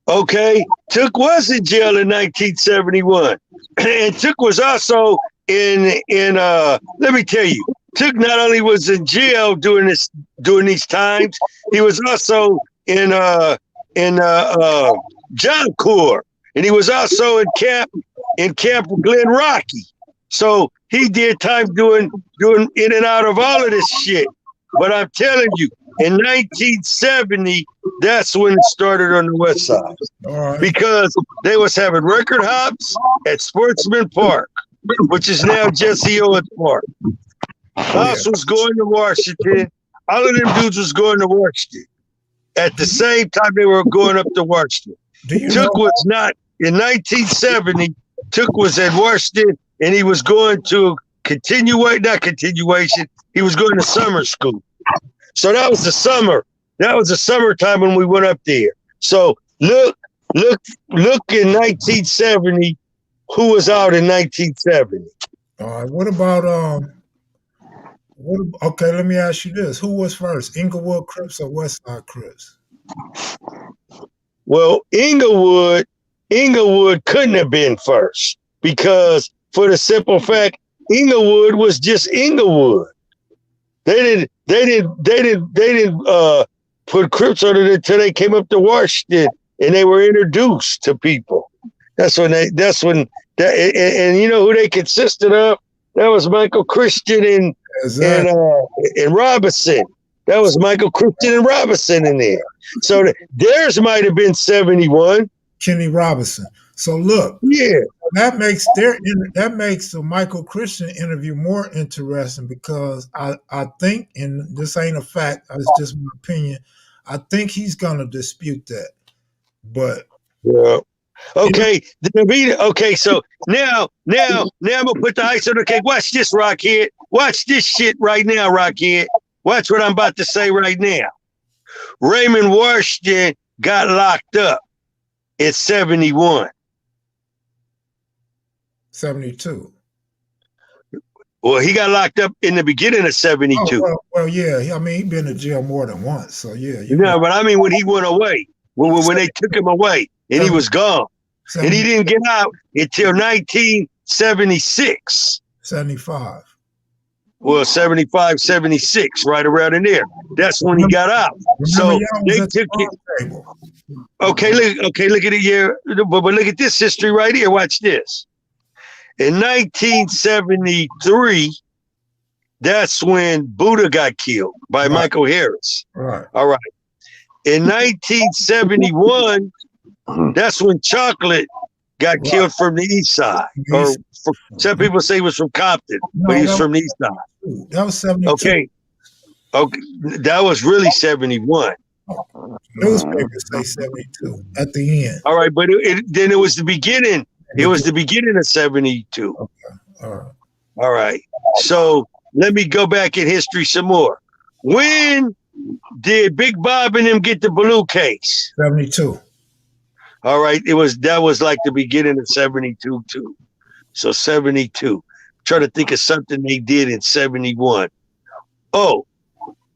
Okay, Took was in jail in 1971, and Took was also in. Let me tell you, Took not only was in jail during these times, he was also in John Corps, and he was also in Camp Glen Rocky. So he did time doing in and out of all of this shit. But I'm telling you, in 1970, that's when it started on the West Side. Right. Because they was having record hops at Sportsman Park, which is now Jesse Owens Park. Us was going to Washington. All of them dudes was going to Washington. At the same time, they were going up to Washington. Took was not, in 1970, Took was at Washington, and he was going to not continuation, he was going to summer school. So that was the summer. That was the summertime when we went up there. So look in 1970, who was out in 1970? All right. What about okay, let me ask you this. Who was first, Inglewood Crips or West Side Crips? Well, Inglewood couldn't have been first because for the simple fact, Inglewood was just Inglewood. They didn't put Crips on it until they came up to Washington and they were introduced to people. And you know who they consisted of? That was Michael Christian and Robinson. That was Michael Christian and Robinson in there. So theirs might have been 71. Kenny Robinson. So look, yeah, that makes the Michael Christian interview more interesting because I think, and this ain't a fact, it's just my opinion, I think he's gonna dispute that. But yeah. Okay. Okay, so now I'm gonna put the ice on the cake. Watch this, Rocchead. Watch this shit right now, Rocchead. Watch what I'm about to say right now. Raymond Washington got locked up in 71. 72. Well, he got locked up in the beginning of 72. Oh, well, yeah. I mean, he been in jail more than once. So, yeah. No, but I mean when he went away, when they took him away and he was gone. And he didn't get out until 1976. 75. Well, 75, 76, right around in there. That's when he got out. So they took it. Okay, look at it here. But look at this history right here. Watch this. In 1973, that's when Buddha got killed by Michael Harris. Right. All right. In 1971, that's when Chocolate got killed from the east side. Or some people say he was from Compton, but he's from the east side. That was 72. Okay, that was really 71. Newspapers say 72 at the end. All right, but then it was the beginning. It was the beginning of 72. Okay. All right. So let me go back in history some more. When did Big Bob and them get the Baloo case? 72. All right. That was like the beginning of 72 too. So 72. Trying to think of something they did in 71. Oh,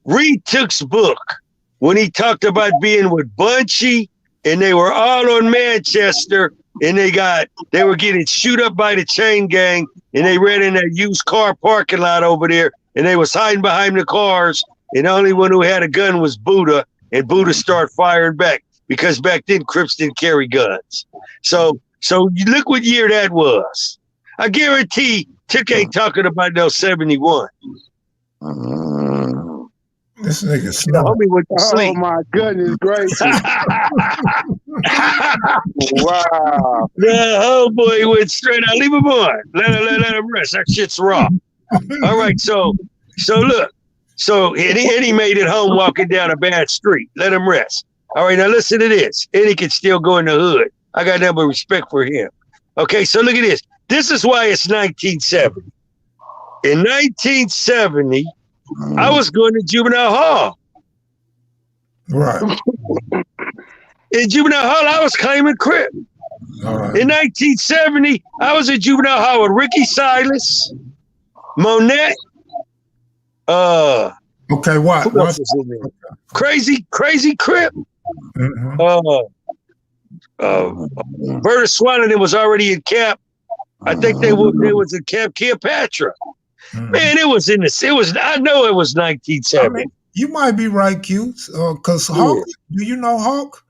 read Took's book when he talked about being with Bunchy and they were all on Manchester and they were getting shoot up by the chain gang and they ran in that used car parking lot over there and they was hiding behind the cars and the only one who had a gun was Buddha and Buddha started firing back because back then Crips didn't carry guns. So you look what year that was. I guarantee Tick ain't talking about no 71. This nigga Oh my goodness gracious. Wow. The homeboy went straight out. Leave him on. Let him rest. That shit's raw. All right, so look. So and he made it home walking down a bad street. Let him rest. All right, now listen to this. And he can still go in the hood. I got nothing but respect for him. Okay, so look at this. This is why it's 1970. In 1970, I was going to juvenile hall. Right. In juvenile hall, I was claiming Crip. All right. In 1970, I was at juvenile hall with Ricky Silas, Monette. Okay, what? Who else was in there? Crazy Crip. Berta Swanson was already in camp. I think they was in Camp Cleopatra. Man, it was in this. It was. I know it was 1970. I mean, you might be right, Q. Because Hawk. Do you know Hawk?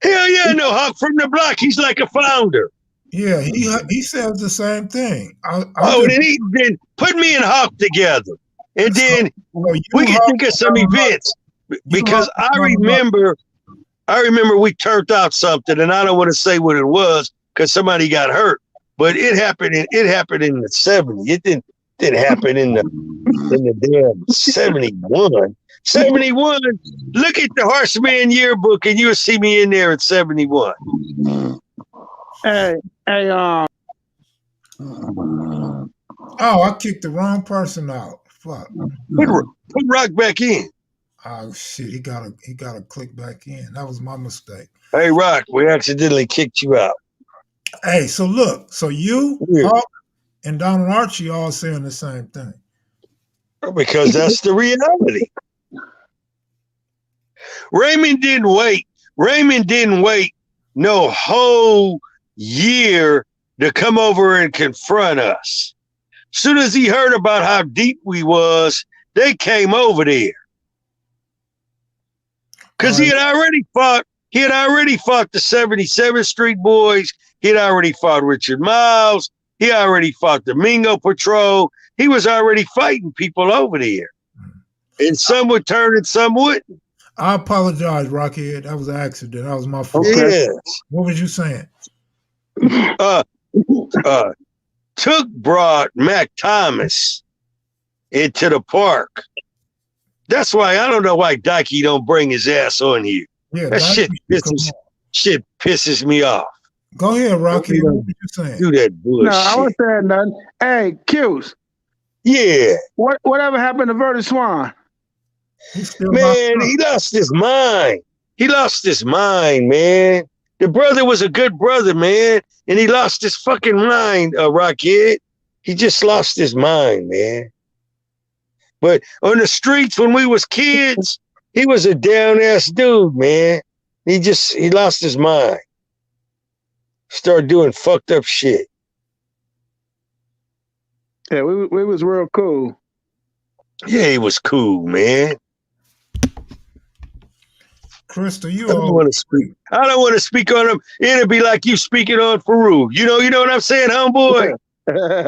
Hell yeah, I know Hawk from the block. He's like a founder. Yeah, he says the same thing. Then put me and Hawk together, and then we can think of some events because I remember we turned out something, and I don't want to say what it was because somebody got hurt. But it happened in the 70s. It didn't happen in the damn 71. 71. Look at the Horseman yearbook and you'll see me in there at 71. Hey, oh, I kicked the wrong person out. Fuck. Put Rock back in. Oh shit, he gotta click back in. That was my mistake. Hey Rock, we accidentally kicked you out. Hey, so look, you, Hawk, and Donald Archie all saying the same thing. Because that's the reality. Raymond didn't wait no whole year to come over and confront us. Soon as he heard about how deep we was, they came over there. Because he had already fought the 77th Street Boys. He had already fought Richard Miles. He already fought the Mingo Patrol. He was already fighting people over there. And some would turn and some wouldn't. I apologize, Rocchead. That was an accident. That was my fault. Yes. What was you saying? Took brought Mac Thomas into the park. That's why I don't know why Dikey don't bring his ass on here. Yeah, that shit pisses me off. Go ahead, Rocky. What were you saying? Do that bullshit. No, I wasn't saying nothing. Hey, Q's. Yeah. Whatever happened to Verdi Swan? He's still locked Man, up. he lost his mind. He lost his mind, man. The brother was a good brother, man, and he lost his fucking mind, Rocchead. He just lost his mind, man. But on the streets when we was kids, he was a down-ass dude, man. He lost his mind. Started doing fucked up shit. Yeah, we was real cool. Yeah, he was cool, man. Crystal, I don't want to speak on him. It'd be like you speaking on Farouk. You know what I'm saying, homeboy?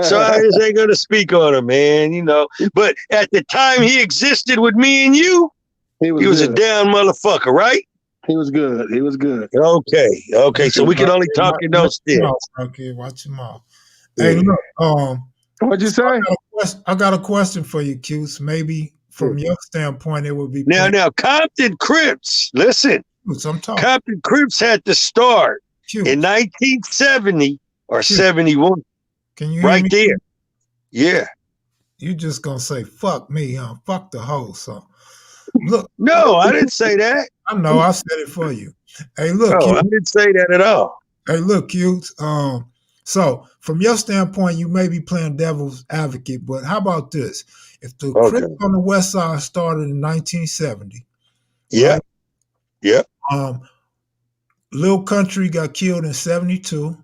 So I just ain't gonna speak on him, man. You know. But at the time he existed with me and you, he was a down motherfucker, right? He was good. He was good. Okay. So we can only talk in those terms. Okay, watch him out. Yeah. Hey, look. What'd you say? I got a question for you, Cuse. Maybe from your standpoint, it would be now Compton Crips. Listen, I'm talking. Compton Crips had to start in 1970 or 71. Can you right there? Yeah. You just gonna say fuck me, huh? Fuck the host, huh? Look. No, I didn't say that. I know. I said it for you. Hey, look. No, I didn't say that at all. Hey, look, Cute. So from your standpoint, you may be playing devil's advocate, but how about this? If the Crips on the West Side started in 1970, yeah, right? Yeah. Lil Country got killed in 72.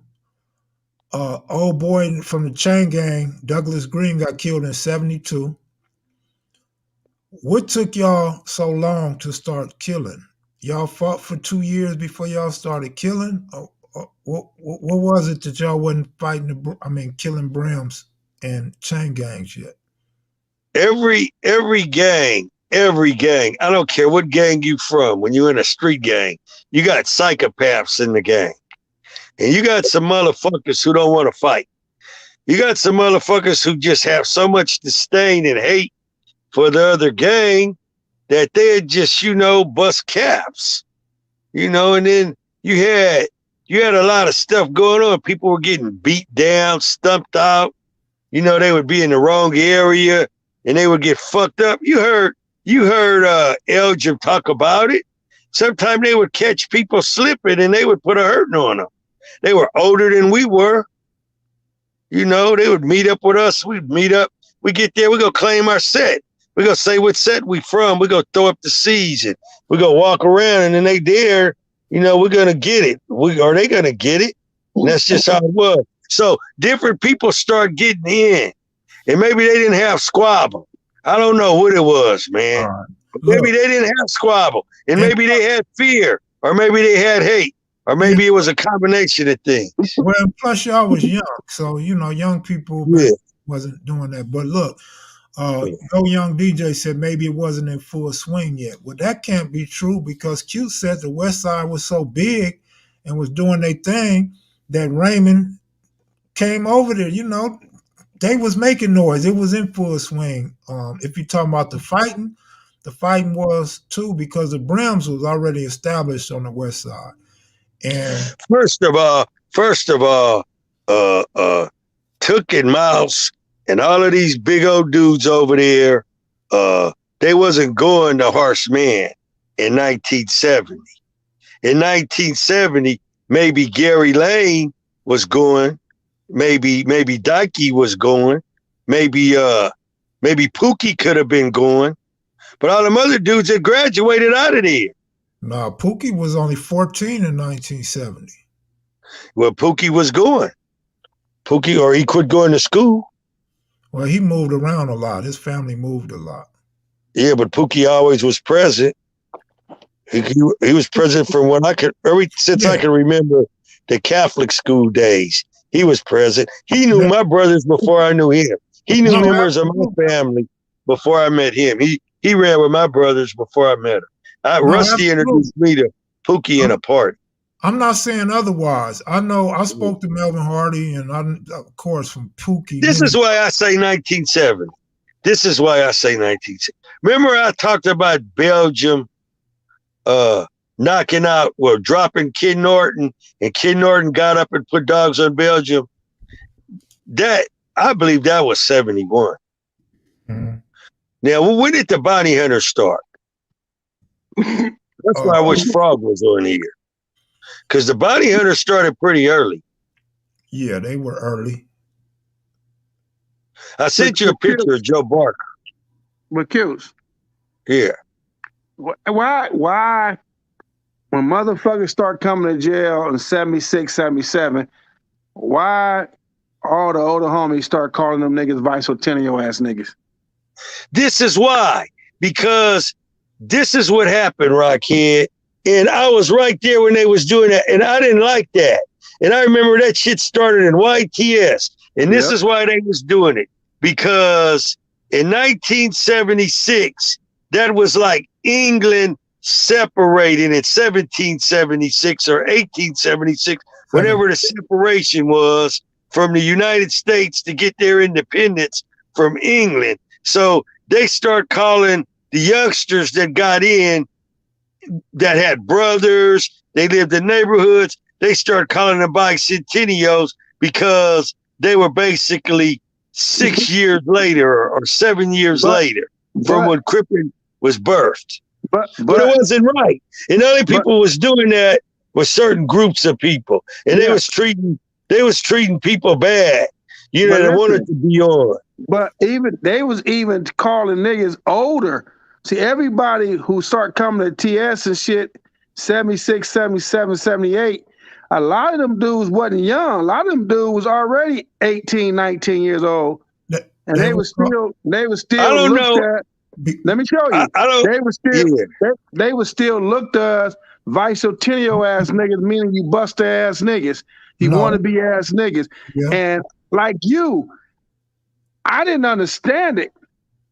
Old boy from the Chain Gang, Douglas Green, got killed in 72. What took y'all so long to start killing? Y'all fought for 2 years before y'all started killing? What was it that y'all wasn't fighting? Killing Brims and chain gangs yet? Every gang. I don't care what gang you from. When you're in a street gang, you got psychopaths in the gang, and you got some motherfuckers who don't want to fight. You got some motherfuckers who just have so much disdain and hate for the other gang that they'd just, bust caps, and then you had a lot of stuff going on. People were getting beat down, stumped out. They would be in the wrong area and they would get fucked up. You heard Elgin talk about it. Sometimes they would catch people slipping and they would put a hurting on them. They were older than we were. They would meet up with us. We'd meet up. We get there. We go claim our set. We go say what set we from. We go throw up the C's and we go walk around, and then they there. We're gonna get it. Are they gonna get it? And that's just how it was. So different people start getting in, and maybe they didn't have squabble. I don't know what it was, man. Maybe they didn't have squabble, and maybe they had fear, or maybe they had hate, or maybe it was a combination of things. Well, plus y'all was young, so young people wasn't doing that. But look, Go Young DJ said maybe it wasn't in full swing yet. Well, that can't be true because Q said the West Side was so big and was doing their thing that Raymond came over there. They was making noise. It was in full swing. If you're talking about the fighting was too because the Brims was already established on the West Side. And first of all, Took and Mouse and all of these big old dudes over there, they wasn't going to Harsh Man in 1970. In 1970, maybe Gary Lane was going, maybe Dikey was going, maybe Pookie could have been going, but all them other dudes had graduated out of there. No, Pookie was only 14 in 1970. Well, Pookie was going. Or he quit going to school. Well, he moved around a lot. His family moved a lot. Yeah, but Pookie always was present. He was present from when I can remember the Catholic school days. He was present. He knew my brothers before I knew him. He knew members of my family before I met him. He ran with my brothers before I met him. Rusty introduced me to Pookie in a party. I'm not saying otherwise. I know I spoke to Melvin Hardy and of course from Pookie. This is why I say 1970. Remember I talked about Belgium knocking out, dropping Kid Norton, and Kid Norton got up and put dogs on Belgium. That, I believe that was 71. Mm-hmm. Now, when did the Bounty Hunters start? That's why I wish Frog was on here. Because the Bounty Hunters started pretty early. Yeah, they were early. I sent you a picture of Joe Barker. With Q's. Yeah. Why when motherfuckers start coming to jail in 76, 77, why all the older homies start calling them niggas bicentennial ass niggas? This is why. Because this is what happened, Rocchead. And I was right there when they was doing that. And I didn't like that. And I remember that shit started in YTS. And this is why they was doing it. Because in 1976, that was like England separating in 1776 or 1876, whenever the separation was from the United States to get their independence from England. So they start calling the youngsters that got in, that had brothers, they lived in neighborhoods, they start calling them bicentennials because they were basically 6 years later or 7 years later from when Crippen was birthed. But it wasn't right. And the only people was doing that was certain groups of people. And they was treating people bad. You know, they wanted to be on. But they was even calling niggas older. See, everybody who start coming to TS and shit, 76, 77, 78, a lot of them dudes wasn't young. A lot of them dudes was already 18, 19 years old. And they was still I don't know. Let me show you. They was still looked as bicentennial ass niggas, meaning you buster ass niggas. You want to be ass niggas. Yeah. And like you, I didn't understand it.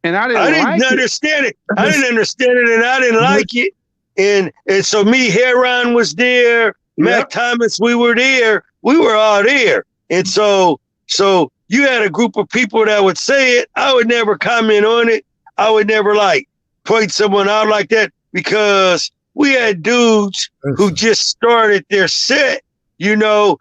And I didn't understand it. I didn't understand it and I didn't like it. And so me, Heron was there, Mac Thomas, we were there. We were all there. And so you had a group of people that would say it. I would never comment on it. I would never like point someone out like that because we had dudes who just started their set, you know,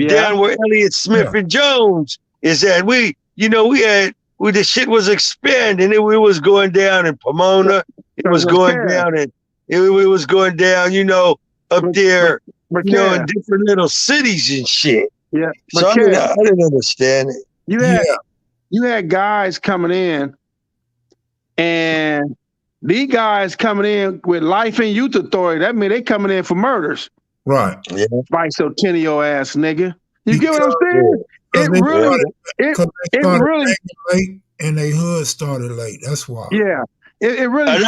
down where Elliott Smith and Jones is at. The shit was expanding. It was going down in Pomona. It was going down and it was going down, you know, up there, you know, in different little cities and shit. Yeah. So I didn't understand it. You had guys coming in, and these guys coming in with life and youth authority. That mean they coming in for murders. Right. Yeah. Bicentennial ass nigga. You get what I'm saying? It really late and they hood started late. That's why. Yeah. It really and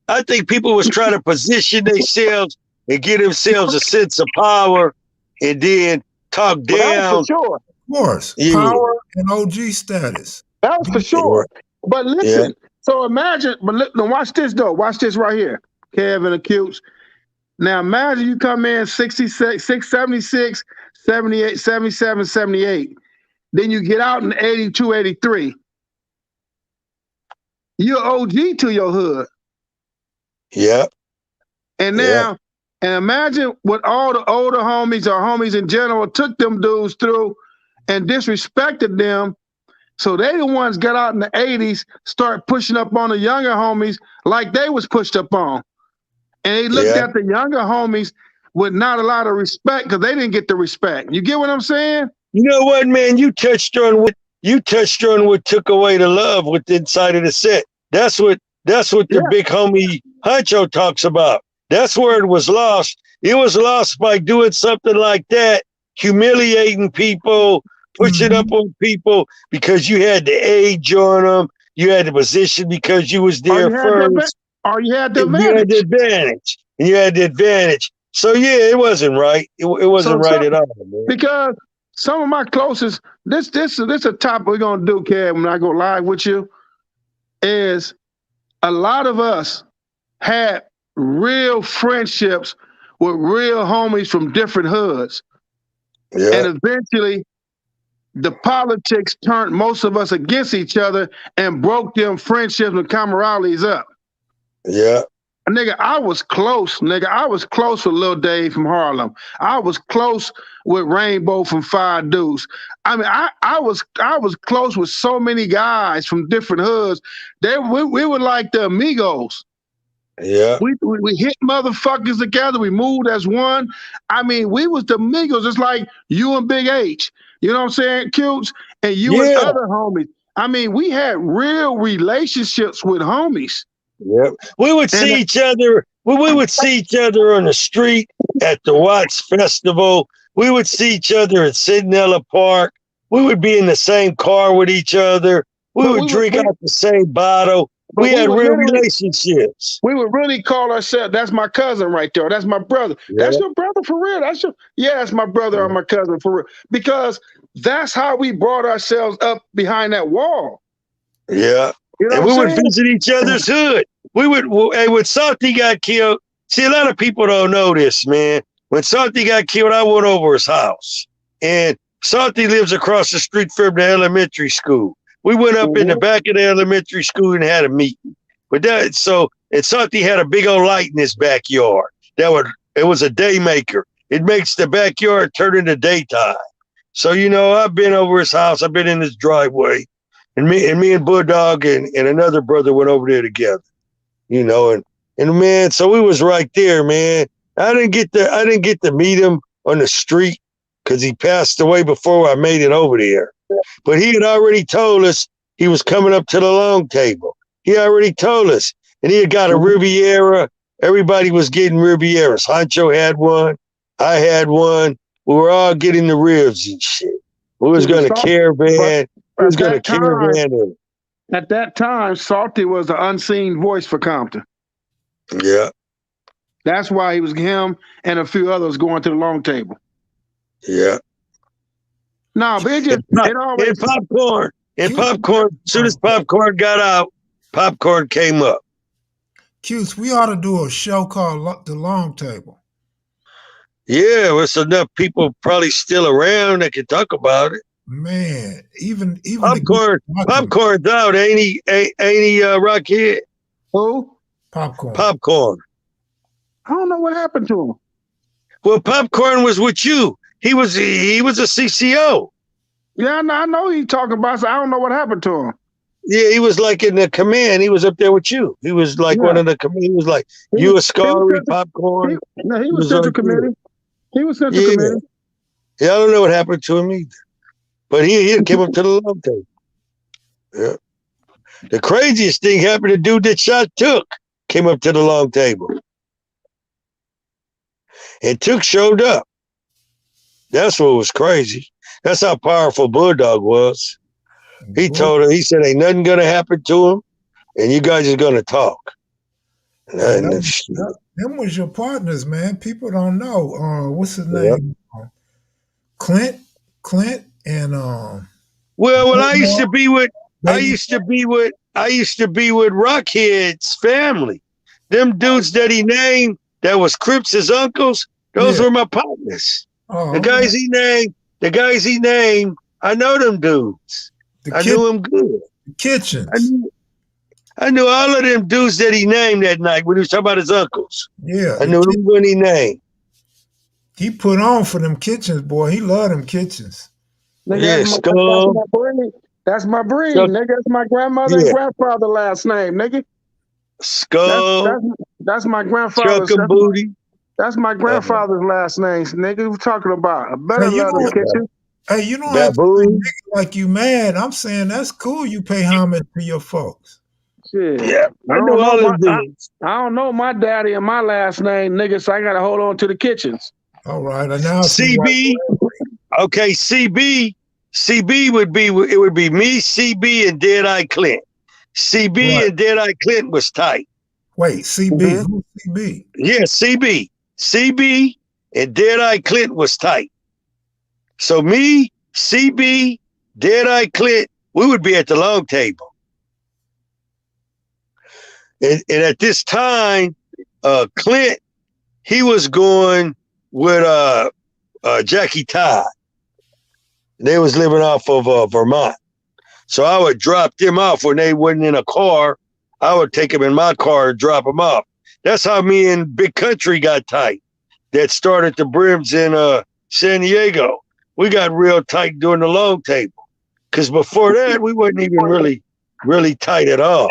I think people was trying to position themselves and give themselves a sense of power and then talk down. For sure. Of course. Power and OG status. That was for sure. But listen, so imagine, watch this though. Watch this right here. Kev and Acutes. Now imagine you come in 66, 76, 78, 77, 78. Then you get out in 82, 83. You're OG to your hood. Yeah. And now, and imagine what all the older homies or homies in general took them dudes through and disrespected them. So they the ones got out in the 80s, start pushing up on the younger homies like they was pushed up on. And they looked at the younger homies with not a lot of respect because they didn't get the respect. You get what I'm saying? You know what, man? You touched on what took away the love with inside of the set. That's what the big homie Huncho talks about. That's where it was lost. It was lost by doing something like that, humiliating people, pushing up on people because you had the age on them. You had the position because you was there first. You had the advantage. And you had the advantage. So yeah, it wasn't right. It wasn't right at all, man. Because some of my closest, this is a topic we're gonna do, Kev, when I go live with you, is a lot of us had real friendships with real homies from different hoods. Yeah. And eventually the politics turned most of us against each other and broke them friendships and camaraderies up. Yeah. Nigga, I was close. Nigga, I was close with Lil Dave from Harlem. I was close with Rainbow from Five Deuce. I mean, I was close with so many guys from different hoods. We were like the amigos. Yeah. We hit motherfuckers together. We moved as one. I mean, we was the Migos. It's like you and Big H. You know what I'm saying, Cutes? And you and Yeah. other homies. I mean, we had real relationships with homies. Yep. We would see each other. We would see each other on the street at the Watts Festival. We would see each other at Sidnella Park. We would be in the same car with each other. We would drink out the same bottle. We had real relationships. We would really call ourselves, that's my cousin right there. That's my brother. Yeah. That's your brother for real. That's my brother or my cousin for real. Because that's how we brought ourselves up behind that wall. Yeah. You know, and we would visit each other's hood. We would, and when Salty got killed, see, a lot of people don't know this, man. When Salty got killed, I went over his house. And Salty lives across the street from the elementary school. We went up in the back of the elementary school and had a meeting. But and Salty had a big old light in his backyard. It was a day maker. It makes the backyard turn into daytime. So, you know, I've been over his house. I've been in his driveway. And me and Bulldog and another brother went over there together, you know, and man, so we was right there, man. I didn't get to meet him on the street because he passed away before I made it over there. But he had already told us he was coming up to the long table. He already told us, and he had got a Riviera. Everybody was getting Rivieras. Honcho had one. I had one. We were all getting the ribs and shit. We was going to caravan. Who's going to caravan in? At that time, Salty was the unseen voice for Compton. Yeah. That's why he was him and a few others going to the long table. Yeah. No, but it always... Popcorn. And Popcorn, as soon as Popcorn got out, Popcorn came up. Cuse, we ought to do a show called The Long Table. Yeah, there's enough people probably still around that can talk about it. Man, even Popcorn's out, ain't he? Ain't he Rocchead? Who? Popcorn. I don't know what happened to him. Well, Popcorn was with you. He was a CCO. Yeah, I know he's talking about. So I don't know what happened to him. Yeah, he was like in the command. He was up there with you. He was like one of the command. He was like you, Ascari, Popcorn. He was Central Committee. He was Central Committee. Yeah, I don't know what happened to him either. But he came up to the long table. Yeah. The craziest thing happened to dude that shot Took came up to the long table. And Took showed up. That's what was crazy. That's how powerful Bulldog was. He told her, he said, ain't nothing going to happen to him, and you guys are going to talk. Them was your partners, man. People don't know. What's his name? Clint and well, I used to be with Rocchead's family. Them dudes that he named that was Crips, his uncles, those were my partners. The guys he named, I know them dudes. I knew them good. The Kitchens. I knew all of them dudes that he named that night when he was talking about his uncles. Yeah. I knew them when he named. He put on for them Kitchens, boy. He loved them Kitchens. Yeah, Skull. That's my breed, nigga. That's my grandmother and grandfather last name, nigga. Skull. That's my grandfather's. That's my grandfather's last name, nigga. We're talking about. I better love the Kitchen. Hey, you don't have to say nigga like you mad. I'm saying that's cool. You pay homage to your folks. Shit. Yeah, I know all of them. I don't know my daddy and my last name, nigga, so I got to hold on to the Kitchens. All right. And now CB. Okay, CB would be me, CB, and Deadeye Clint. CB and Deadeye Clint was tight. Wait, CB? Who's CB? Yeah, CB and Deadeye Clint was tight. So me, CB, Deadeye Clint, we would be at the long table. And at this time, Clint, he was going with Jackie Todd. They was living off of Vermont. So I would drop them off when they wasn't in a car. I would take them in my car and drop them off. That's how me and Big Country got tight. That started the Brims in San Diego. We got real tight during the long table. Because before that, we wasn't even really tight at all.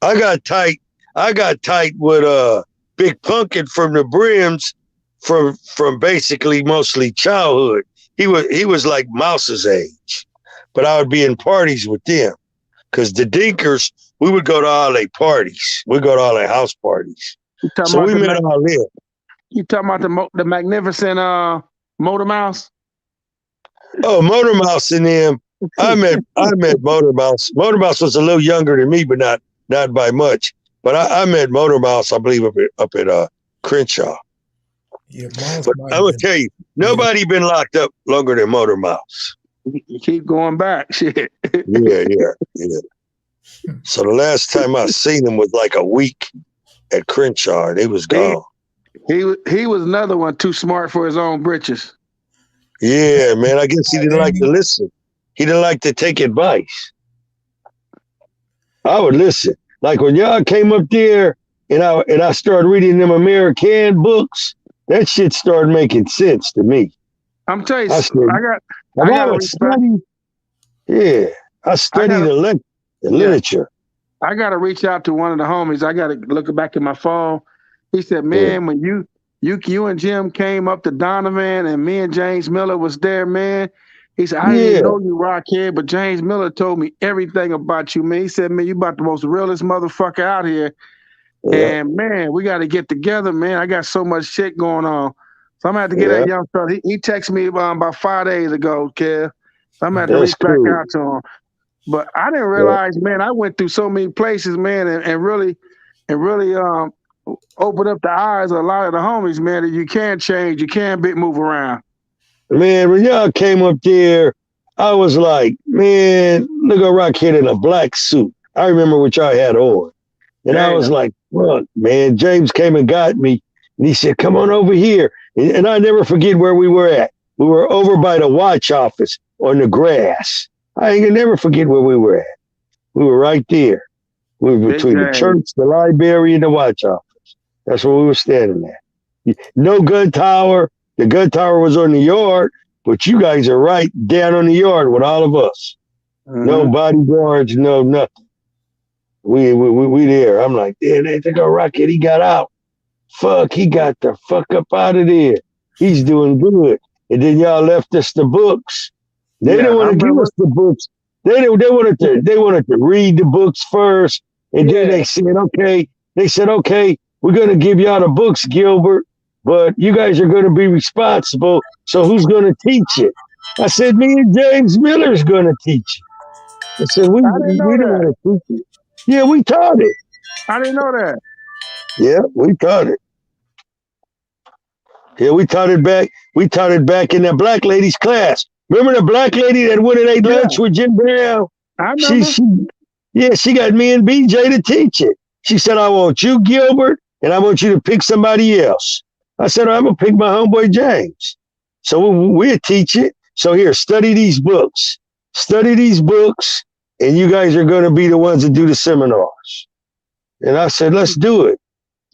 I got tight I got tight with Big Punkin from the Brims from basically mostly childhood. He was like Mouse's age, but I would be in parties with them because the Dinkers, we would go to all their parties. We'd go to all their house parties. So we met all them. You talking about the magnificent Motor Mouse? Oh, Motor Mouse and them. I met Motor Mouse. Motor Mouse was a little younger than me, but not by much. But I met Motor Mouse, I believe, up at Crenshaw. Yeah, Mouse. But I'm gonna tell you, nobody been locked up longer than Motor Mouse. You keep going back, shit. Yeah. So the last time I seen him was like a week at Crenshaw, and he was gone. He was another one too smart for his own britches. Yeah, man. I guess he didn't like to listen. He didn't like to take advice. I would listen. Like when y'all came up there and I started reading them American books, that shit started making sense to me. I'm telling you, I studied the literature. I got to reach out to one of the homies. I got to look back at my phone. He said, man, when you and Jim came up to Donovan and me and James Miller was there, man. He said, I didn't know you, Rocchead, but James Miller told me everything about you, man. He said, man, you about the most realest motherfucker out here. Yeah. And, man, we got to get together, man. I got so much shit going on. So I'm going to have to get that young fella. He texted me about 5 days ago, Kev. So I'm going to have to reach back out to him. But I didn't realize, man, I went through so many places, man, and really opened up the eyes of a lot of the homies, man, that you can change, you can move around. Man, when y'all came up there, I was like, man, look at Rocchead in a black suit. I remember what y'all had on. And I was like, look, man, James came and got me. And he said, come on over here. And I never forget where we were at. We were over by the watch office on the grass. I ain't gonna never forget where we were at. We were right there. We were between the church, the library, and the watch office. That's where we were standing at. No gun tower. The gun tower was on the yard, but you guys are right down on the yard with all of us. Mm-hmm. No bodyguards, no nothing. We there. I'm like, damn, they think Rocchead, he got out. Fuck, he got the fuck up out of there. He's doing good. And then y'all left us the books. They didn't want to give us the books. They wanted to read the books first. And then they said, okay, we're going to give y'all the books, Gilbert, but you guys are going to be responsible. So who's going to teach it? I said, me and James Miller's going to teach it. I said, we didn't want to teach it. Yeah, we taught it. I didn't know that. Yeah, we taught it. Yeah, we taught it back. We taught it back in that black lady's class. Remember the black lady that went and ate lunch with Jim Brown? I remember. She got me and BJ to teach it. She said, I want you, Gilbert, and I want you to pick somebody else. I said, I'm going to pick my homeboy James. So we'll teach it. So here, study these books. Study these books, and you guys are going to be the ones that do the seminars. And I said, let's do it.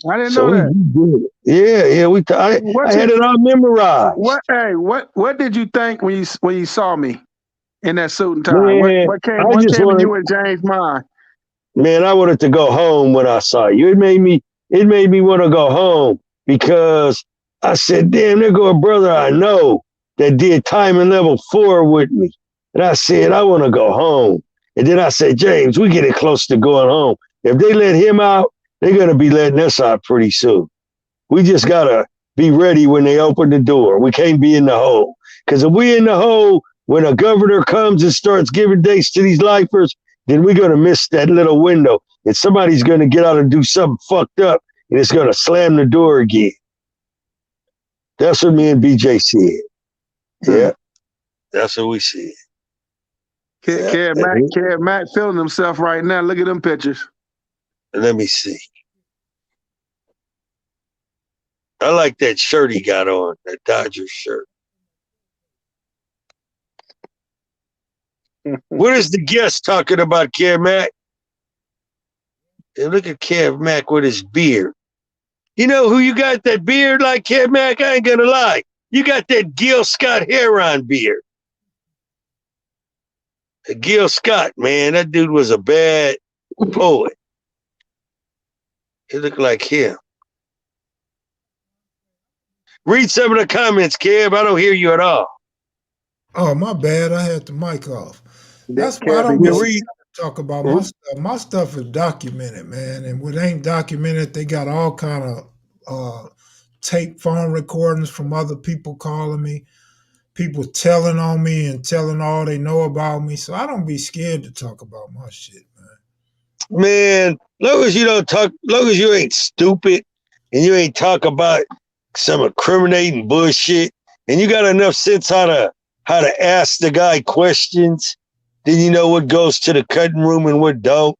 I didn't know that. We did it. I had it all memorized. What did you think when you saw me in that suit and tie? Man, what came in you and James' mind? Man, I wanted to go home when I saw you. It made me want to go home because I said, damn, there go a brother I know that did time in level 4 with me. And I said, I want to go home. And then I said, James, we getting close to going home. If they let him out, they're going to be letting us out pretty soon. We just got to be ready when they open the door. We can't be in the hole. Because if we're in the hole, when a governor comes and starts giving dates to these lifers, then we're going to miss that little window. And somebody's going to get out and do something fucked up, and it's going to slam the door again. That's what me and BJ said. Yeah. That's what we said. Kev Mac feeling himself right now. Look at them pictures. Let me see. I like that shirt he got on, that Dodgers shirt. What is the guest talking about, Kev Mac? And look at Kev Mac with his beard. You know who you got that beard like, Kev Mac? I ain't gonna lie. You got that Gil Scott Heron beard. Gil Scott, man, that dude was a bad poet. It looked like him. Read some of the comments, Kev. I don't hear you at all. Oh, my bad. I had the mic off. That's why I Kev, don't you be read. talk about my stuff. My stuff is documented, man. And what ain't documented, they got all kind of tape phone recordings from other people calling me, people telling on me and telling all they know about me. So I don't be scared to talk about my shit, man. Man, long as you don't talk, long as you ain't stupid and you ain't talk about some incriminating bullshit, and you got enough sense how to ask the guy questions, then you know what goes to the cutting room and what don't.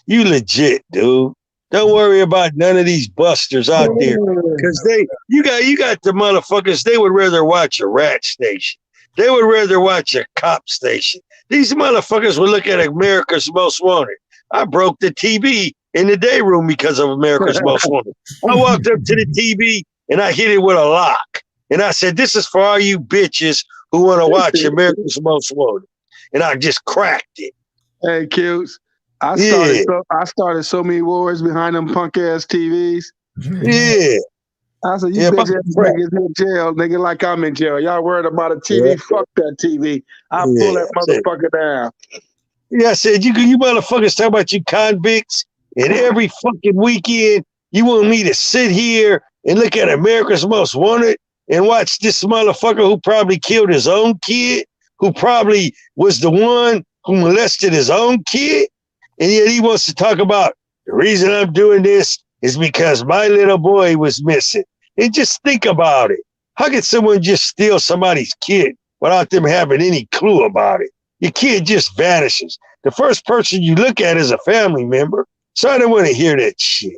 You legit, dude. Don't worry about none of these busters out there, because you got the motherfuckers. They would rather watch a rat station. They would rather watch a cop station. These motherfuckers would look at America's Most Wanted. I broke the TV in the day room because of America's Most Wanted. I walked up to the TV and I hit it with a lock. And I said, "This is for all you bitches who want to watch America's Most Wanted." And I just cracked it. Hey, Q's. I started so many wars behind them punk ass TVs. Yeah. I said, you bitch ass niggas in jail, nigga, like I'm in jail. Y'all worried about a TV? Yeah. Fuck that TV. I'll pull that motherfucker down. Yeah, I said, you motherfuckers talk about you convicts, and every fucking weekend you want me to sit here and look at America's Most Wanted and watch this motherfucker who probably killed his own kid, who probably was the one who molested his own kid, and yet he wants to talk about the reason I'm doing this is because my little boy was missing. And just think about it. How could someone just steal somebody's kid without them having any clue about it? Your kid just vanishes. The first person you look at is a family member. So I didn't want to hear that shit.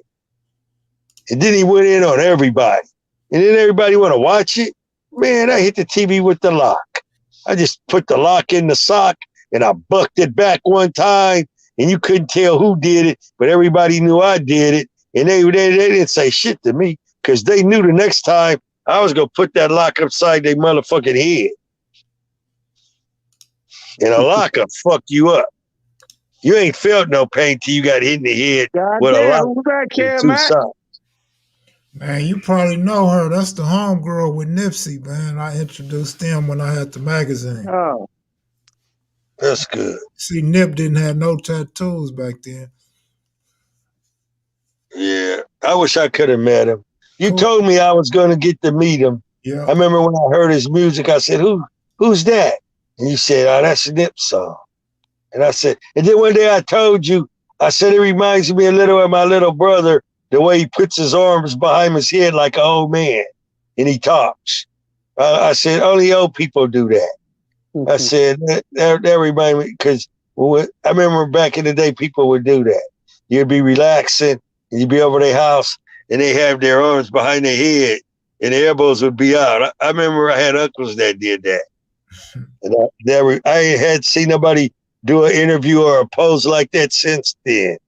And then he went in on everybody. And then everybody want to watch it. Man, I hit the TV with the lock. I just put the lock in the sock and I bucked it back one time. And you couldn't tell who did it, but everybody knew I did it. And they didn't say shit to me because they knew the next time I was going to put that lock upside their motherfucking head. And a lock will fuck you up. You ain't felt no pain till you got hit in the head with a lock. Who's that, Kev, man, you probably know her. That's the homegirl with Nipsey, man. I introduced them when I had the magazine. Oh. That's good. See, Nip didn't have no tattoos back then. Yeah, I wish I could have met him. You told me I was going to get to meet him. Yeah. I remember when I heard his music, I said, who's that? And you said, oh, that's a Nip song. And I said, and then one day I told you, I said, it reminds me a little of my little brother, the way he puts his arms behind his head like an old man and he talks. I said, only old people do that. I said, that reminded me, because I remember back in the day, people would do that. You'd be relaxing, and you'd be over their house, and they have their arms behind their head, and their elbows would be out. I remember I had uncles that did that. And I had seen nobody do an interview or a pose like that since then.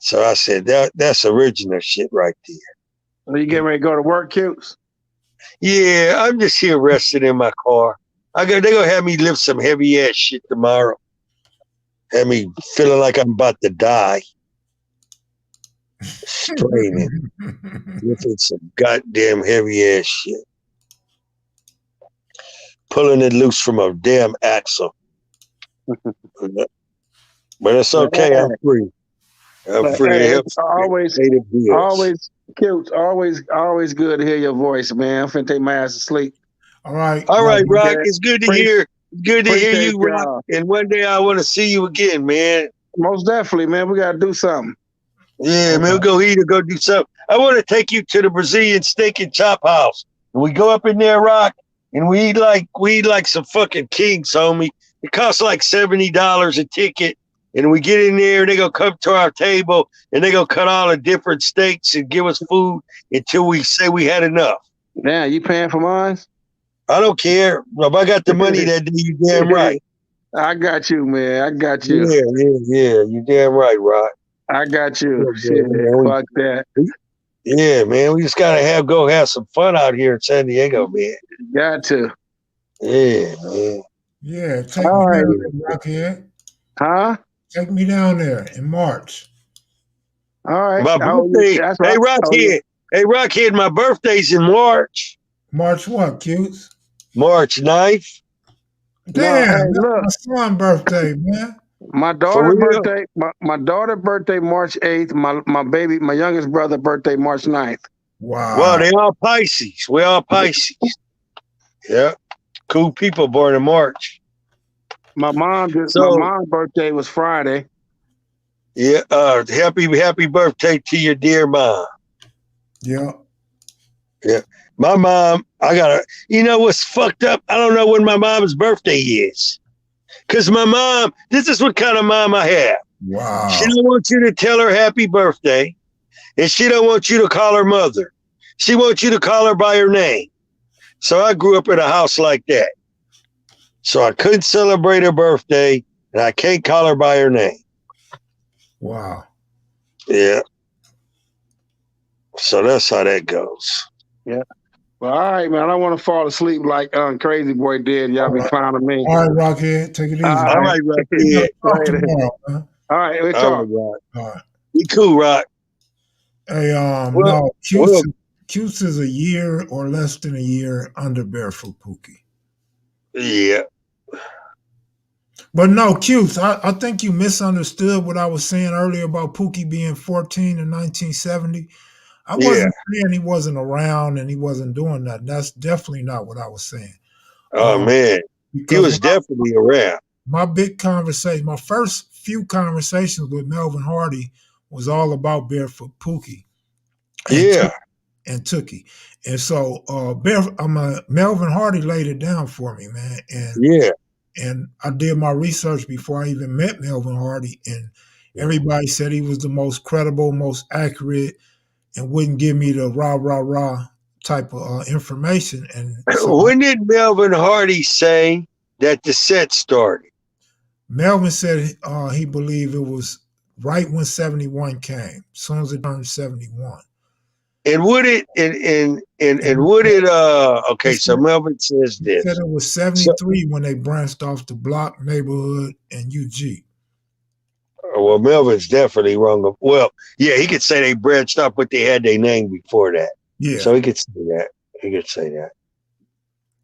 So I said, that's original shit right there. Are you getting ready to go to work, Cutes? Yeah, I'm just here resting in my car. They're going to have me lift some heavy ass shit tomorrow. Have me feeling like I'm about to die. Straining. Lifting some goddamn heavy ass shit. Pulling it loose from a damn axle. But it's okay. I'm free. I'm free. Hey, always good to hear your voice, man. I'm finna take my ass to sleep. All right, Rock. It's good to hear. Good to hear you, Rock. And one day I want to see you again, man. Most definitely, man. We gotta do something. Yeah, man. We'll go eat or go do something. I want to take you to the Brazilian steak and chop house. And we go up in there, Rock, and we eat like some fucking kings, homie. It costs like $70 a ticket. And we get in there, and they gonna come to our table, and they gonna cut all the different steaks and give us food until we say we had enough. Yeah, you paying for mine? I don't care. If I got the money that day, you damn right. I got you, man. I got you. Yeah. You damn right, Rod. I got you. Shit, fuck that. Yeah, man. We just gotta go have some fun out here in San Diego, man. Got to. Yeah, man. Yeah, take me down there, Rocchead. Huh? Take me down there in March. All right. My birthday. That's Hey, right. Oh, yeah. Rocchead. Hey, Rocchead, my birthday's in March. March what, Cutes? March 9th. No, hey, Damn, that's look. my son's birthday, man. My For daughter's real? birthday, my daughter's birthday March 8th. My youngest brother birthday March 9th. Well, Wow. they all Pisces. We all Pisces. Yeah. Cool people born in March. My mom's So, birthday was Friday. yeah, happy birthday to your dear mom. Yeah. Yeah. My mom, you know what's fucked up? I don't know when my mom's birthday is. Because my mom, this is what kind of mom I have. She Wow. don't want you to tell her happy birthday, and she don't want you to call her mother. She wants you to call her by her name. So I grew up in a house like that. So I couldn't celebrate her birthday, and I can't call her by her name. Wow. Yeah. So that's how that goes. Yeah. Well, all right, man. I don't want to fall asleep like Crazy Boy did. Y'all be clowning me. All right, Rockhead, take it easy. All All right. right, Rock. We Yeah. gotta talk Later. tomorrow, man. All right, we All talk. right, Rock. All right. Be cool, Rock. Hey, Well, no, Cutes is a year or less than a year under Barefoot Pookie. yeah. But no, Cutes, I think you misunderstood what I was saying earlier about Pookie being 14 in 1970. I wasn't saying he wasn't around and he wasn't doing that. That's definitely not what I was saying. Oh, man. He Because was definitely around. my first few conversations with Melvin Hardy was all about Barefoot Pookie. Yeah. And Tookie. And so Melvin Hardy laid it down for me, man. And I did my research before I even met Melvin Hardy, and everybody said he was the most credible, most accurate, and wouldn't give me the rah rah rah type of information. And so When did Melvin Hardy say that the set started? Melvin said he believed it was right when 71 came, as soon as it turned 71. And would it okay, so Melvin says He this. said it was 73 when they branched off the Block, Neighborhood, and UG. Well, Melvin's definitely wrong. Well, yeah, he could say they branched off, but they had their name before that. Yeah. So he could say that. He could say that.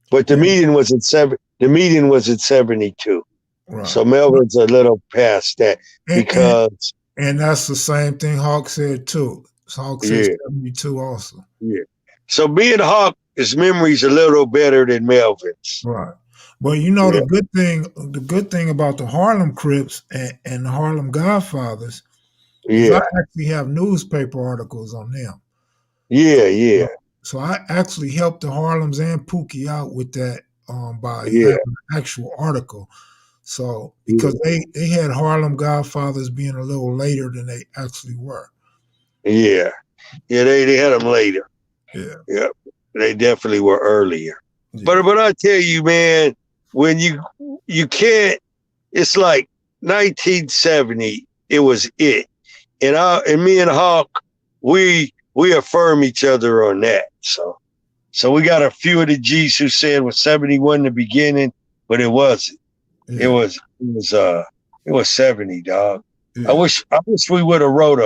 But the meeting was at 72. Right. So Melvin's a little past that because and that's the same thing Hawk said too. Hawk said 72 also. Yeah. So me and Hawk, his memory's a little better than Melvin's. Right. But you know the good thing about the Harlem Crips and the Harlem Godfathers is I actually have newspaper articles on them. Yeah. So I actually helped the Harlems and Pookie out with that by having an actual article. So because they had Harlem Godfathers being a little later than they actually were. Yeah, they had them later. Yeah, they definitely were earlier. Yeah. But I tell you, man, when you can't, it's like 1970. It was it, and me and Hawk, we affirm each other on that. So we got a few of the G's who said it was 71 in the beginning, but it wasn't. Yeah. It was 70, dog. Yeah. I wish we would have wrote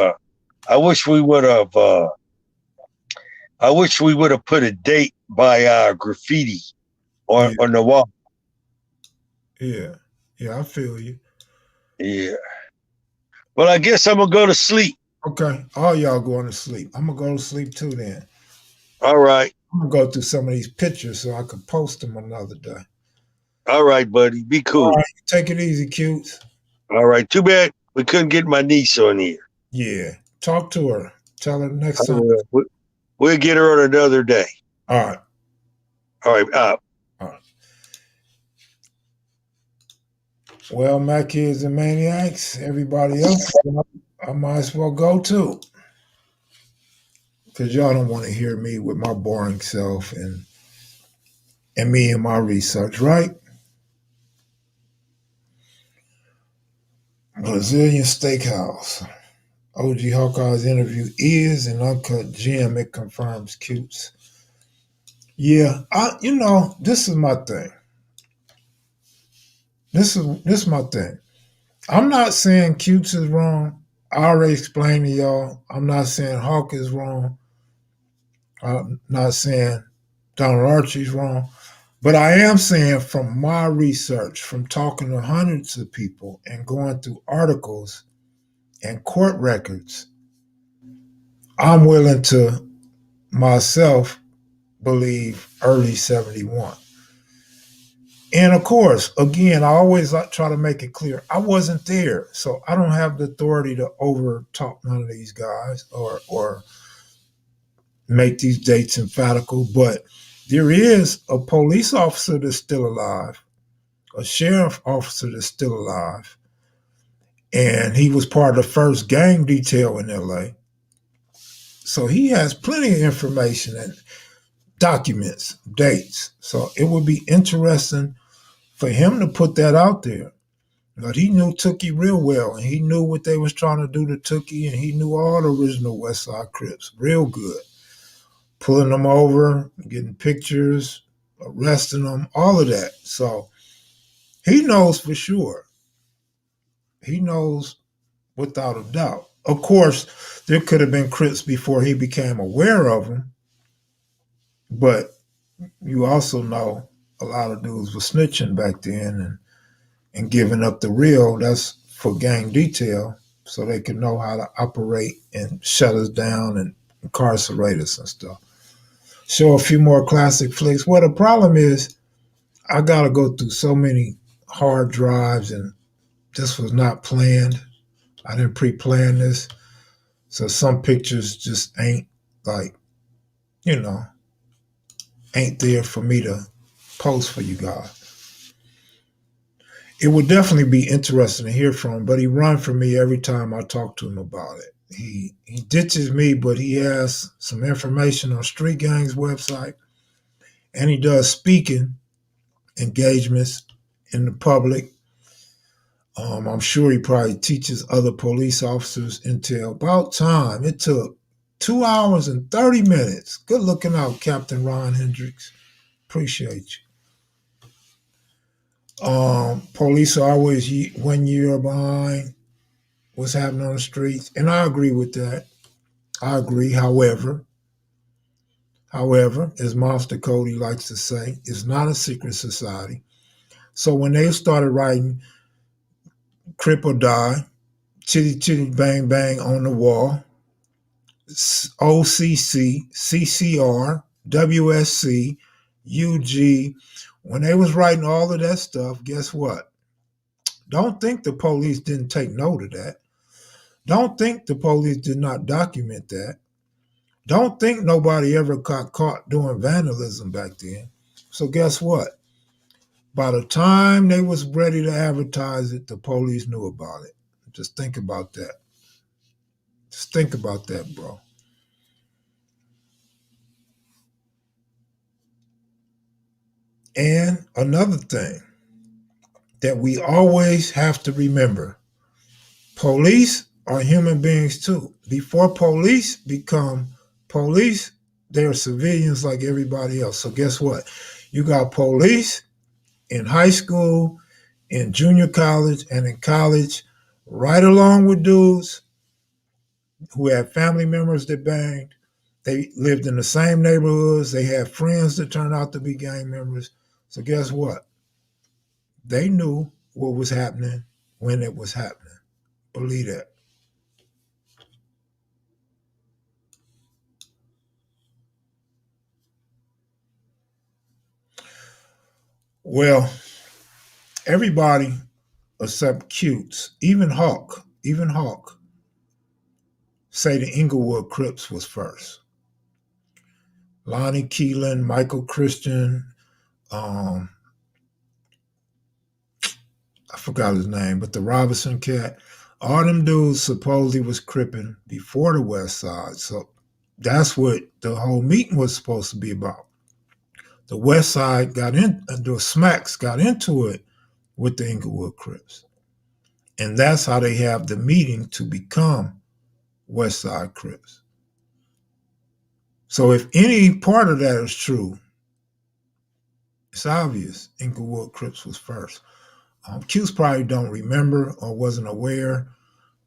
I wish we would have put a date by our graffiti on the wall. Yeah, I feel you. Yeah. Well, I guess I'm gonna go to sleep. Okay, all y'all going to sleep. I'm gonna go to sleep too then. All right. I'm gonna go through some of these pictures so I can post them another day. All right, buddy. Be cool. All right, take it easy, Cutes. All right. Too bad we couldn't get my niece on here. Yeah. Talk to her. Tell her next time. We'll get her on another day. All right. All right. All right. Well, my kids and maniacs, everybody else, I might as well go too. Because y'all don't want to hear me with my boring self and me and my research, right? Brazilian Steakhouse. OG Hawkeye's interview is an uncut gem. It confirms Cutes. Yeah, this is my thing. This is my thing. I'm not saying Cutes is wrong. I already explained to y'all, I'm not saying Hawk is wrong. I'm not saying Donald Archie's wrong. But I am saying from my research, from talking to hundreds of people and going through articles and court records, I'm willing to myself believe early 71. And of course, again, I always try to make it clear I wasn't there. So I don't have the authority to over talk none of these guys or make these dates emphatical. But there is a police officer that's still alive, a sheriff officer that's still alive, and he was part of the first gang detail in LA. So he has plenty of information and documents, dates. So it would be interesting for him to put that out there. But he knew Tookie real well, and he knew what they was trying to do to Tookie, and he knew all the original West Side Crips real good. Pulling them over, getting pictures, arresting them, all of that. So he knows for sure. He knows without a doubt. Of course, there could have been Crips before he became aware of them, but you also know a lot of dudes were snitching back then and giving up the real. That's for gang detail, so they could know how to operate and shut us down and incarcerate us and stuff. Show a few more classic flicks. Well, the problem is I got to go through so many hard drives, and this was not planned. I didn't pre-plan this. So some pictures just ain't like, you know, ain't there for me to post for you guys. It would definitely be interesting to hear from him, but he run from me every time I talk to him about it. He ditches me, but he has some information on Street Gang's website, and he does speaking engagements in the public. I'm sure he probably teaches other police officers until about time. It took 2 hours and 30 minutes. Good looking out, Captain Ron Hendricks. Appreciate you. Police are always 1 year behind what's happening on the streets, and I agree with that. I agree. However, as Monster Cody likes to say, it's not a secret society. So when they started writing Crip or Die, Chitty Chitty Bang Bang on the Wall, OCC, CCR, WSC, UG, when they was writing all of that stuff, guess what? Don't think the police didn't take note of that. Don't think the police did not document that. Don't think nobody ever got caught doing vandalism back then. So guess what? By the time they was ready to advertise it, the police knew about it. Just think about that. Just think about that, bro. And another thing that we always have to remember, police are human beings too. Before police become police, they're civilians like everybody else. So guess what? You got police in high school, in junior college, and in college, right along with dudes who had family members that banged. They lived in the same neighborhoods. They had friends that turned out to be gang members. So guess what? They knew what was happening when it was happening. Believe that. Well, everybody except Cutes, even Hawk, say the Inglewood Crips was first. Lonnie Keelan, Michael Christian, I forgot his name, but the Robinson cat, all them dudes supposedly was cripping before the West Side. So that's what the whole meeting was supposed to be about. The West Side the Smacks got into it with the Inglewood Crips. And that's how they have the meeting to become West Side Crips. So if any part of that is true, it's obvious Inglewood Crips was first. Q's probably don't remember or wasn't aware,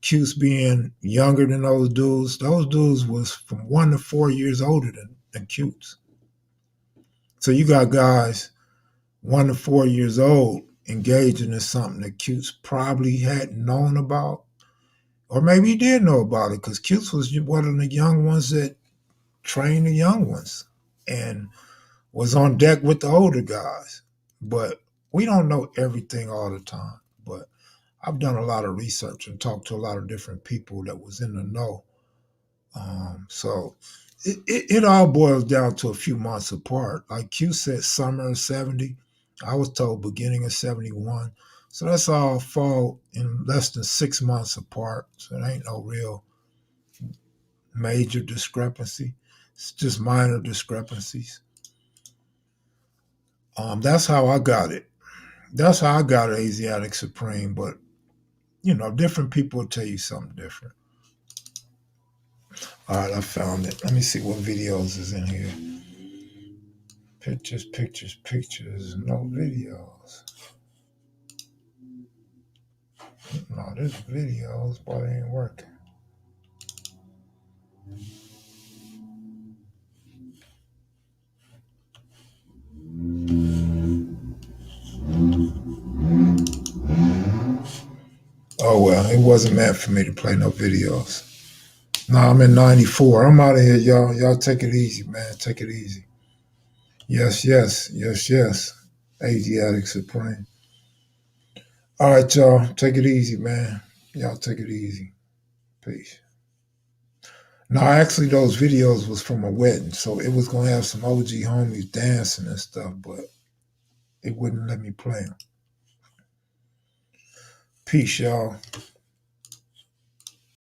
Cuse being younger than those dudes was from 1 to 4 years older than Cuse. So you got guys 1 to 4 years old engaging in something that Cuse probably hadn't known about. Or maybe he did know about it because Cuse was one of the young ones that trained the young ones and was on deck with the older guys. But we don't know everything all the time. But I've done a lot of research and talked to a lot of different people that was in the know. So it all boils down to a few months apart. Like Q said, summer of 70. I was told beginning of 71. So that's all fall in less than 6 months apart. So it ain't no real major discrepancy. It's just minor discrepancies. That's how I got it. That's how I got Asiatic Supreme. But, different people will tell you something different. All right, I found it. Let me see what videos is in here. Pictures, pictures, pictures. No videos. No, there's videos, but it ain't working. Oh, well, it wasn't meant for me to play no videos. No, I'm in 94. I'm out of here, y'all. Y'all take it easy, man. Take it easy. Yes, yes, yes, yes. Asiatic Supreme. All right, y'all. Take it easy, man. Y'all take it easy. Peace. No, actually, those videos was from a wedding, so it was going to have some OG homies dancing and stuff, but it wouldn't let me play them. Peace, y'all.